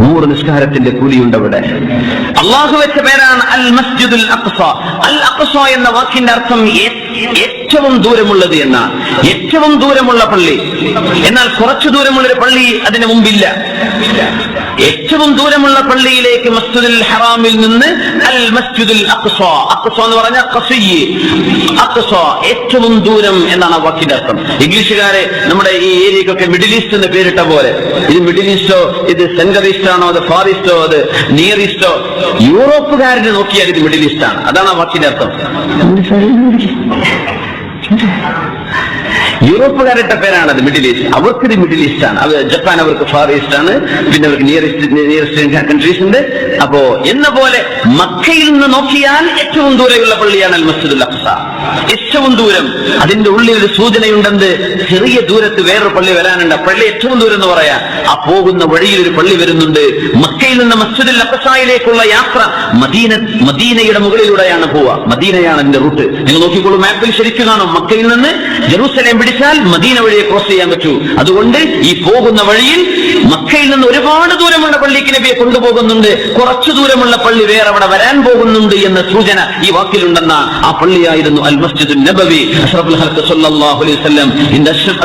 100 നിസ്കാരത്തിന്റെ കൂലിയുണ്ട് അവിടെ. അള്ളാഹു വെച്ച പേരാണ് അൽ മസ്ജിദുൽ അഖ്സ. അൽ അഖ്സ എന്ന വാക്കിന്റെ അർത്ഥം ഏറ്റവും ദൂരമുള്ളത് എന്നാണ്. ഏറ്റവും ദൂരമുള്ള പള്ളി. എന്നാൽ കുറച്ചു ദൂരമുള്ളൊരു പള്ളി അതിന് മുമ്പില്ല. ഏറ്റവും ദൂരമുള്ള പള്ളിയിലേക്ക് മസ്ജിദുൽ ഹറാമിൽ നിന്ന് അൽ മസ്ജിദുൽ അഖ്സ, അഖ്സ എന്ന് പറഞ്ഞാൽ ഖസിയ്യ്, അഖ്സ ഏറ്റവും ദൂരം എന്നാണ് ആ വാക്കിന്റെ അർത്ഥം. ഇംഗ്ലീഷുകാരെ നമ്മുടെ ഈ ഏരിയക്കൊക്കെ മിഡിൽ ഈസ്റ്റ് എന്ന് പേരിട്ട പോലെ, ഇത് മിഡിൽ ഈസ്റ്റോ, ഇത് സെൻട്രൽ ഈസ്റ്റ് ആണോ, അത് ഫാർ ഈസ്റ്റോ, അത് നിയർ ഈസ്റ്റോ, യൂറോപ്പുകാരനെ നോക്കിയാൽ ഇത് മിഡിൽ ഈസ്റ്റ് ആണ്. അതാണ് ആ വാക്കിന്റെ അർത്ഥം. യൂറോപ്പുകാരുടെ പേരാണത് മിഡിൽ ഈസ്റ്റ്. അവർക്കിത് മിഡിൽ ഈസ്റ്റ് ആണ്. അത് ജപ്പാൻ അവർക്ക് ഫാർ ഈസ്റ്റ് ആണ്. പിന്നെ അവർക്ക് നിയറസ്റ്റ് കൺട്രീസ് ഉണ്ട്. അപ്പോ എന്ന പോലെ മക്കയിൽ നിന്ന് നോക്കിയാൽ ഏറ്റവും ദൂരെയുള്ള പള്ളിയാണ് അൽ മസ്ജിദുൽ അഖ്സ. ഏറ്റവും ദൂരം. അതിന്റെ ഉള്ളിൽ ഒരു സൂചനയുണ്ടെന്ന്, ചെറിയ ദൂരത്ത് വേറൊരു പള്ളി വരാനുണ്ട്. പള്ളി ഏറ്റവും ദൂരം എന്ന് പറയാം. ആ പോകുന്ന വഴിയിൽ ഒരു പള്ളി വരുന്നുണ്ട്. മക്കയിൽ നിന്ന് മസ്ജിദുൽ അഖ്സയിലേക്കുള്ള യാത്ര മദീനയുടെ മുകളിലൂടെയാണ് പോവുക. മദീനയാണ് എന്റെ റൂട്ട്. നിങ്ങൾ നോക്കിക്കോളൂ, മാപ്പിൽ ശരിക്കും കാണും. മക്കയിൽ നിന്ന് ജെറൂസലേം പിടിച്ചാൽ മദീന വഴിയെ ക്രോസ് ചെയ്യാൻ പറ്റൂ. അതുകൊണ്ട് ഈ പോകുന്ന വഴിയിൽ മക്കയിൽ നിന്ന് ഒരുപാട് ദൂരമുള്ള പള്ളിക്ക് നബിയെ കൊണ്ടുപോകുന്നുണ്ട്, കുറച്ചു ദൂരമുള്ള പള്ളി വേറെ അവിടെ വരാൻ പോകുന്നുണ്ട് എന്ന സൂചന ഈ വാക്കിലുണ്ടെന്ന ആ പള്ളിയായിരുന്നു അൽ മസ്ജിദുൻ നബവി. അഷ്റഫുൽ ഖൽഖ് സല്ലല്ലാഹു അലൈഹി വസല്ലം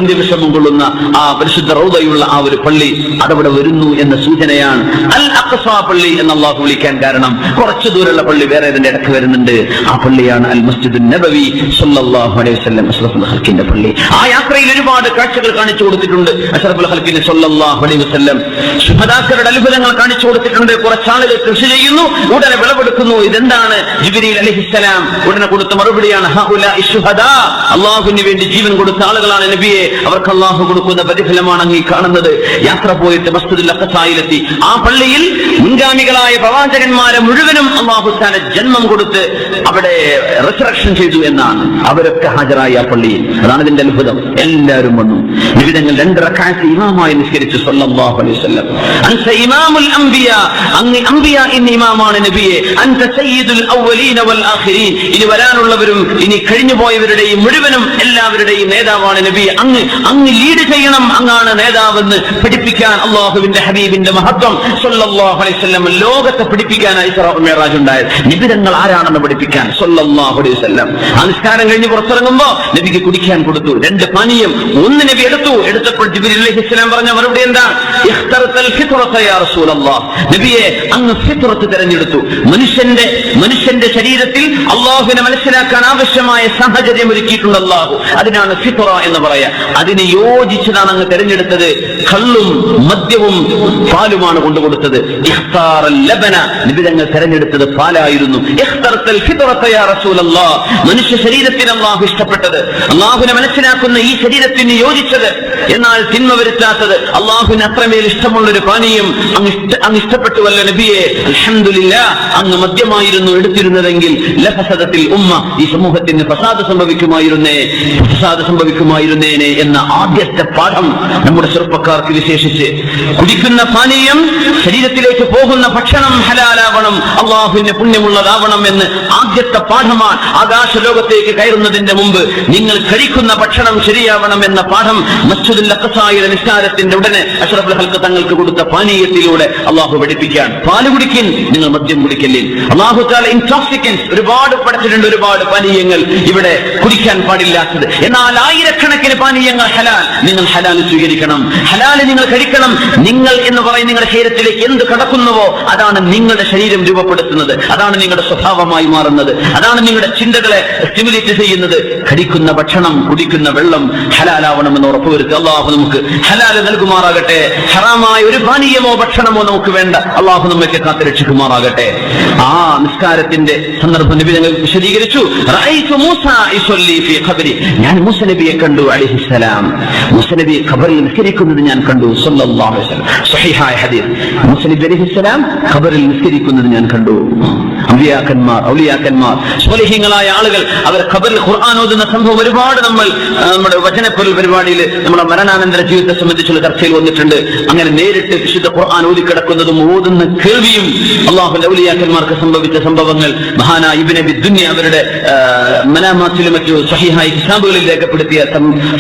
അന്ത്യവിശ്രമം കൊള്ളുന്ന ആ പരിശുദ്ധ റൗദയുള്ള ആ ഒരു പള്ളി അതവിടെ വരുന്നു എന്ന സൂചനയാണ് അൽ അഖ്സ പള്ളി എന്ന് അല്ലാഹു വിളിക്കാൻ കാരണം. കുറച്ചു ദൂരമുള്ള പള്ളി വേറെ ഇതിന്റെ ഇടയ്ക്ക് വരുന്നുണ്ട്. ആ പള്ളിയാണ് അൽ മസ്ജിദുൻ നബവി സല്ലല്ലാഹു അലൈഹി വസല്ലം അഷ്റഫുൽ ഖൽഖിന്റെ പള്ളി. ആ യാത്രയിൽ ഒരുപാട് കാഴ്ചകൾ കാണിച്ചു കൊടുത്തിട്ടുണ്ട് അഷ്റഫുൽ ഖൽഖിന് സല്ലല്ലാഹു അലൈഹി വസല്ലം. ശുഹദാക്കളുടെ അത്ഭുതങ്ങൾ കാണിച്ചു കൊടുത്തിട്ടുണ്ട്. കുറച്ചാളുകൾ കൃഷി ചെയ്യുന്നു, ഉടനെ വിളവെടുക്കുന്നു. ഇതെന്താണ്? ജിബ്രീൽ അലൈഹിസ്സലാം ഉടനെ കൊടുത്ത മറുപടിയാണ്, ഹഉലാഇ ശുഹദാ, അല്ലാഹുവിന് വേണ്ടി ജീവൻ കൊടുത്ത ആളുകളാണ് നബിയെ, അവർക്ക് അല്ലാഹു കൊടുക്കുന്ന പ്രതിഫലമാണ് അങ്ങ് കാണുന്നത്. യാത്ര പോയിട്ട് മസ്ജിദുൽ അഖ്സയിലെത്തി. ആ പള്ളിയിൽ മുൻഗാമികളായ പ്രവാചകന്മാരെ മുഴുവനും അല്ലാഹു തആല ജന്മം കൊടുത്ത് അവിടെ റിസറക്ഷൻ ചെയ്തു എന്നാണ്. അവരൊക്കെ ഹാജരായി ആ പള്ളിയിൽ. അതാണ് ഇതിന്റെ അത്ഭുതം. എല്ലാവരും വന്നു. നിബിതങ്ങൾ 2 റക്അത്ത് ഇമാമായി നിസ്കരിച്ചു സല്ലല്ലാഹു അലൈഹി വസല്ലം. അൻത ഇമാമുൽ അംബിയാ, അങ്ങ് അംബിയാഇൻ ഇമാമാണ് നബിയെ. അൻത സയ്യിദുൽ അവ്വലീന വൽ ആഖിരീൻ, ഇനി വരാനുള്ളവരും ഇനി കഴിഞ്ഞുപോയവരുടെയും മുഴുവനും എല്ലാവരുടെയും നേതാവാണ് നബി. അങ്ങ് ലീഡ് ചെയ്യണം, അങ്ങാണ് നേതാവെന്ന് പഠിപ്പിക്കാൻ അല്ലാഹുവിന്റെ ഹബീബിന്റെ മഹത്വം സല്ലല്ലാഹു അലൈഹി വസല്ലം ലോകത്തെ പഠിപ്പിക്കാനായി ഇസ്റാ മിഅ്റാജ് ഉണ്ടായത്. നിബിതങ്ങൾ ആരാണെന്ന് പഠിപ്പിക്കാൻ സല്ലല്ലാഹു അലൈഹി വസല്ലം. ആ നിസ്കാരം കഴിഞ്ഞ് പുറത്തിറങ്ങുമ്പോ നബിക്ക് കുടിക്കാൻ കൊടുത്തു 2 പാനീയം. ഒന്ന് നബി എടുത്തപ്പോൾ ജിബ്രീൽ അലൈഹിസ്സലാം പറഞ്ഞ മറുപടി എന്താ? ഇഖ്തറതൽ ഫിത്രത യാ റസൂലല്ലാഹ്, നബിയെ അങ്ങ് ഫിത്രത്ത് തിരഞ്ഞെടുത്തു. മനുഷ്യന്റെ ശരീരത്തിൽ അല്ലാഹുവിനെ മനസ്സിലാക്കാൻ ആവശ്യമായ സാഹചര്യം ഒരുക്കിയിട്ടുണ്ട് അല്ലാഹു. അതിനാണ് ഫിത്ര എന്ന് പറയാ. അതിന് യോജിച്ചതാണ് അങ്ങ് തിരഞ്ഞെടുത്തത്. കള്ളും മദ്യവും പാലുമാണ് കൊണ്ടുകൊടുത്തത്. ഇഖ്താറൽ ലബന, നബി തങ്ങൾ തിരഞ്ഞെടുത്തത് പാലായിരുന്നു. ഇഖ്തറതൽ ഫിത്രത യാ റസൂലല്ലാഹ്, മനുഷ്യ ശരീരത്തിന് അല്ലാഹു ഇഷ്ടപ്പെട്ടത്, അല്ലാഹുവിനെ മനസ്സിലാക്കുന്ന ഈ ശരീരത്തിന് യോജിച്ചത്, എന്നാൽ തിന്മ വരുത്താത്തത്, അല്ലാഹുവിന് അത്രമേൽ ഇഷ്ടമുള്ളൊരു പാനീയം അങ്ങ് ഇഷ്ടപ്പെട്ടുവല്ലോ നബിയെ. അൽഹംദുലില്ലാഹ്, അങ്ങ് മദ്യമായിരുന്നു എടുത്തിരുന്നതെങ്കിൽ ലഫസദത്തിൽ ഉമ്മ, ഈ സമൂഹത്തിന് ഫസാദ് സംഭവിക്കുമായിരുന്നേനെ എന്ന ആദ്യത്തെ പാഠം നമ്മുടെ ചെറുപ്പക്കാർക്ക് വിശേഷിച്ച്. കുടിക്കുന്ന പാനീയം, ശരീരത്തിലേക്ക് പോകുന്ന ഭക്ഷണം ഹലാലാവണം, അല്ലാഹുവിന് പുണ്യമുള്ളതാവണം എന്ന് ആദ്യത്തെ പാഠമാണ്. ആകാശലോകത്തേക്ക് കയറുന്നതിന്റെ മുമ്പ് നിങ്ങൾ കഴിക്കുന്ന ഭക്ഷണം ശരിയാവണം എന്ന പാഠം മസ്ജിദുൽ അഖ്സയുടെ നിസ്കാരത്തിന്റെ ഉടനെ അഷ്റഫുൽ ഖൽഖ് തങ്ങൾക്ക് കൊടുത്ത പാനീയത്തിലൂടെ അല്ലാഹു പഠിപ്പിക്കാൻ. പാല് കുടിക്കിൻ, നിങ്ങൾ മദ്യം കുടിക്കല്ലേ. അല്ലാഹു തആല ഇൻടോക്സിക്കൻസ് ഒരുപാട് പഠിച്ചിട്ടുണ്ട്, ഒരുപാട് പാനീയങ്ങൾ ഇവിടെ കുടിക്കാൻ പാടില്ലാത്തത്. എന്നാൽ ആയിരക്കണക്കിന് പാനീയങ്ങൾ ഹലാൽ. നിങ്ങൾ ഹലാൽ സ്വീകരിക്കണം, ഹലാൽ നിങ്ങൾ കഴിക്കണം. നിങ്ങൾ എന്ന് പറയുന്ന നിങ്ങളുടെ ശരീരത്തിലേക്ക് എന്ത് കടക്കുന്നുവോ അതാണ് നിങ്ങളുടെ ശരീരം രൂപപ്പെടുത്തുന്നത്, അതാണ് നിങ്ങളുടെ സ്വഭാവമായി മാറുന്നത്, അതാണ് നിങ്ങളുടെ ചിന്തകളെ സ്റ്റിമുലേറ്റ് ചെയ്യുന്നത്. കഴിക്കുന്ന ഭക്ഷണം, കുടിക്കുന്ന വെള്ളം ഹലാലാവണമെന്ന് ഉറപ്പുവരുത്തുക. അള്ളാഹു നമുക്ക് ഹലാൽ നൽകുമാറാകട്ടെ. ഹറാമായ ഒരു പാനീയമോ ഭക്ഷണമോ നമുക്ക് വേണ്ട. അള്ളാഹു നമ്മയൊക്കെ കാത്തുരക്ഷിക്കുമാറാകട്ടെ. ആ നിസ്കാരത്തിന്റെ സന്ദർഭം നബി ഞങ്ങൾ വിശദീകരിച്ചു. ഞാൻ മൂസ നബിയെ കണ്ടു അലൈഹിസ്സലാം. മൂസ നബി ഖബറിൽ നിസ്കരിക്കുന്നത് ഞാൻ കണ്ടു സല്ലല്ലാഹു അലൈഹി വസല്ലം. സ്വഹീഹായ ഹദീസ്. മൂസ നബി അലൈഹിസ്സലാം ഖബറിൽ നിസ്കരിക്കുന്നത് ഞാൻ കണ്ടു. അമ്പിയാക്കന്മാർ, ഔലിയാക്കന്മാർ, സ്വലിഹീങ്ങളായ ആളുകൾ അവർ ഖബറിൽ ഖുർആൻ ഓതുന്ന സംഭവം ഒരുപാട് നമ്മുടെ വചനപ്പൊരുൾ പരിപാടിയിൽ നമ്മുടെ മരണാനന്തര ജീവിതത്തെ സംബന്ധിച്ചുള്ള ചർച്ചയിൽ വന്നിട്ടുണ്ട്. അങ്ങനെ നേരിട്ട് വിശുദ്ധ ഖുർആൻ ഓതിക്കിടക്കുന്നതും ഓതുന്ന കേൾവിയും അല്ലാഹുവിന്റെ ഔലിയാക്കന്മാർക്ക് സംഭവിച്ച സംഭവങ്ങൾ മഹാനായ ഇബ്നു അബി ദുനിയ അവരുടെ മനാമാത്തിലും മറ്റു സ്വഹീഹായ കിതാബുകളിൽ രേഖപ്പെടുത്തിയ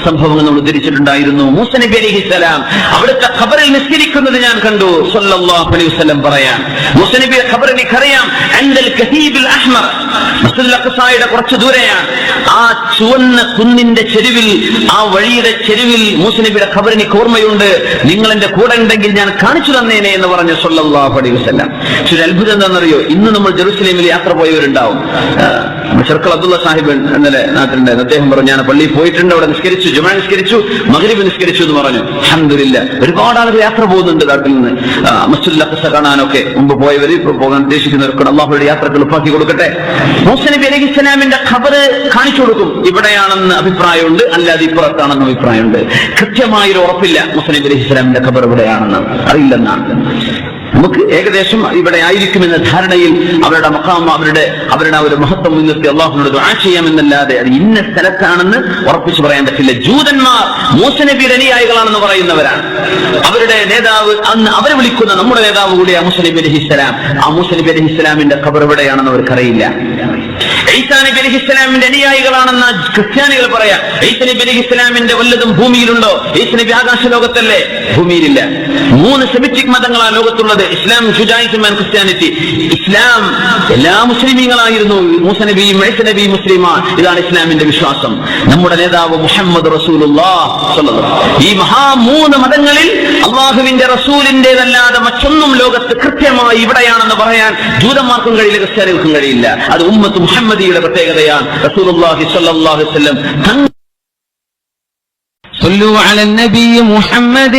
സംഭവങ്ങൾ നമ്മൾ ഉദ്ധരിച്ചിട്ടുണ്ടായിരുന്നു. മൂസ നബി അലൈഹിസ്സലാം അവിടുത്തെ ഖബറിൽ നിസ്കരിക്കുന്നത് ഞാൻ കണ്ടു സല്ലല്ലാഹു അലൈഹി വസല്ലം പറയാൻ. മൂസ നബിയുടെ ഖബർ എനിക്കറിയാം. അൻദൽ കഹീബുൽ അഹ്മർ, മസ്ജിദുൽ അഖ്സയുടെ കുറച്ച് ദൂരെയാണ്. ആ ചുവന്ന കുന്നിന്റെ ചെരുവിൽ, ആ വഴിയുടെ ചെരുവിൽ മൂസ നബിയുടെ ഖബർ എനിക്ക് ഓർമ്മയുണ്ട്. നിങ്ങൾ എന്റെ കൂടെ ഉണ്ടെങ്കിൽ ഞാൻ കാണിച്ചു തന്നേനെ എന്ന് പറഞ്ഞു സല്ലല്ലാഹു അലൈഹി വസല്ലം. പക്ഷെ ഒരു അത്ഭുതം എന്താണെന്നറിയോ? ഇന്ന് നമ്മൾ ജെറുസലേമിൽ യാത്ര പോയവരുണ്ടാവും. ചെറുക്കൾ അബ്ദുള്ള സാഹിബ് ഇന്നലെ നാട്ടിലുണ്ടായിരുന്നു. അദ്ദേഹം പറഞ്ഞു, ഞാൻ പള്ളിയിൽ പോയിട്ടുണ്ട്, അവിടെ നിസ്കരിച്ചു, ജുമാ നിസ്കരിച്ചു, മഗ്രിബ് നിസ്കരിച്ചു എന്ന് പറഞ്ഞു. അൽഹംദുലില്ലാഹ്. ഒരുപാട് ആളുകൾ യാത്ര പോകുന്നുണ്ട് നാട്ടിൽ നിന്ന് മസ്ജിദുൽ അഖ്സ കാണാനൊക്കെ. മുമ്പ് പോയവര്, ഇപ്പോൾ പോകാൻ ഉദ്ദേശിക്കുന്നവർക്ക് അല്ലാഹുവിന്റെ യാത്രകൾ ഉറപ്പാക്കി കൊടുക്കട്ടെ. മൂസ നബി അലൈഹിസ്സലാമിന്റെ ഖബർ കാണിച്ചു കൊടുക്കും. ഇവിടെയാണെന്ന് അഭിപ്രായമുണ്ട്, അല്ലാതെ ഇപ്പുറത്താണെന്ന് അഭിപ്രായമുണ്ട്. കൃത്യമായൊരു ഉറപ്പില്ല മൂസ നബി അലൈഹിസ്സലാമിന്റെ ഖബർ ഇവിടെയാണെന്ന്, അറിയില്ലെന്നാണ്. നമുക്ക് ഏകദേശം ഇവിടെ ആയിരിക്കുമെന്ന ധാരണയിൽ അവരുടെ മഖാം, അവരുടെ ഒരു മഹത്വം മുൻനിർത്തി അള്ളാഹുവിനോട് ദുആ ചെയ്യാമെന്നല്ലാതെ അത് ഇന്ന സ്ഥലത്താണെന്ന് ഉറപ്പിച്ചു പറയാൻ പറ്റില്ല. ജൂതന്മാർ മൂസ നബിയുടെ അനുയായികളാണെന്ന് പറയുന്നവരാണ്. അവരുടെ നേതാവ്, അന്ന് അവരെ വിളിക്കുന്ന നമ്മുടെ നേതാവ് കൂടിയാണ് മൂസ നബി അലൈഹിസ്സലാം. ആ മൂസ നബി അലൈഹിസ്സലാമിന്റെ ഖബർ എവിടെയാണെന്ന് അവർക്കറിയില്ല. ഈസാ നബി അലൈഹിസ്സലാമിന്റെ അനുയായികളാണെന്ന് ക്രിസ്ത്യാനികൾ പറയാം. ഈസാ നബി അലൈഹിസ്സലാമിന്റെ വല്ലതും ഭൂമിയിലുണ്ടോ? ഈസാ നബി ആകാശ ലോകത്തല്ലേ? ഭൂമിയിലില്ല. 3 സെമിറ്റിക് മതങ്ങളാണ് ലോകത്തുള്ളത്: Islam, Judaism and Christianity. Islam എല്ലാ മുസ്ലിമീങ്ങളായിരുന്നു. മൂസ നബിയും ഈസാ നബിയും മുസ്ലിമാണ്. ഇതാണ് ഇസ്ലാമിന്റെ വിശ്വാസം. നമ്മുടെ നേതാവ് മുഹമ്മദ് റസൂലുള്ളാഹ് സ്വല്ലല്ലാഹു അലൈഹി വസല്ലം. ഈ 3 മതങ്ങളിൽ അള്ളാഹുവിന്റെ റസൂലിന്റേതല്ലാതെ മറ്റൊന്നും ലോകത്ത് കൃത്യമായി ഇവിടെയാണെന്ന് പറയാൻ ജൂതന്മാർക്കും കഴിയില്ല, ക്രിസ്ത്യാനികൾക്കും കഴിയില്ല. അത് ഉമ്മത്ത് മുഹമ്മദിയുടെ പ്രത്യേകതയാണ്. റസൂലുള്ളാഹി സ്വല്ലല്ലാഹു അലൈഹി വസല്ലം صلوا على النبي محمد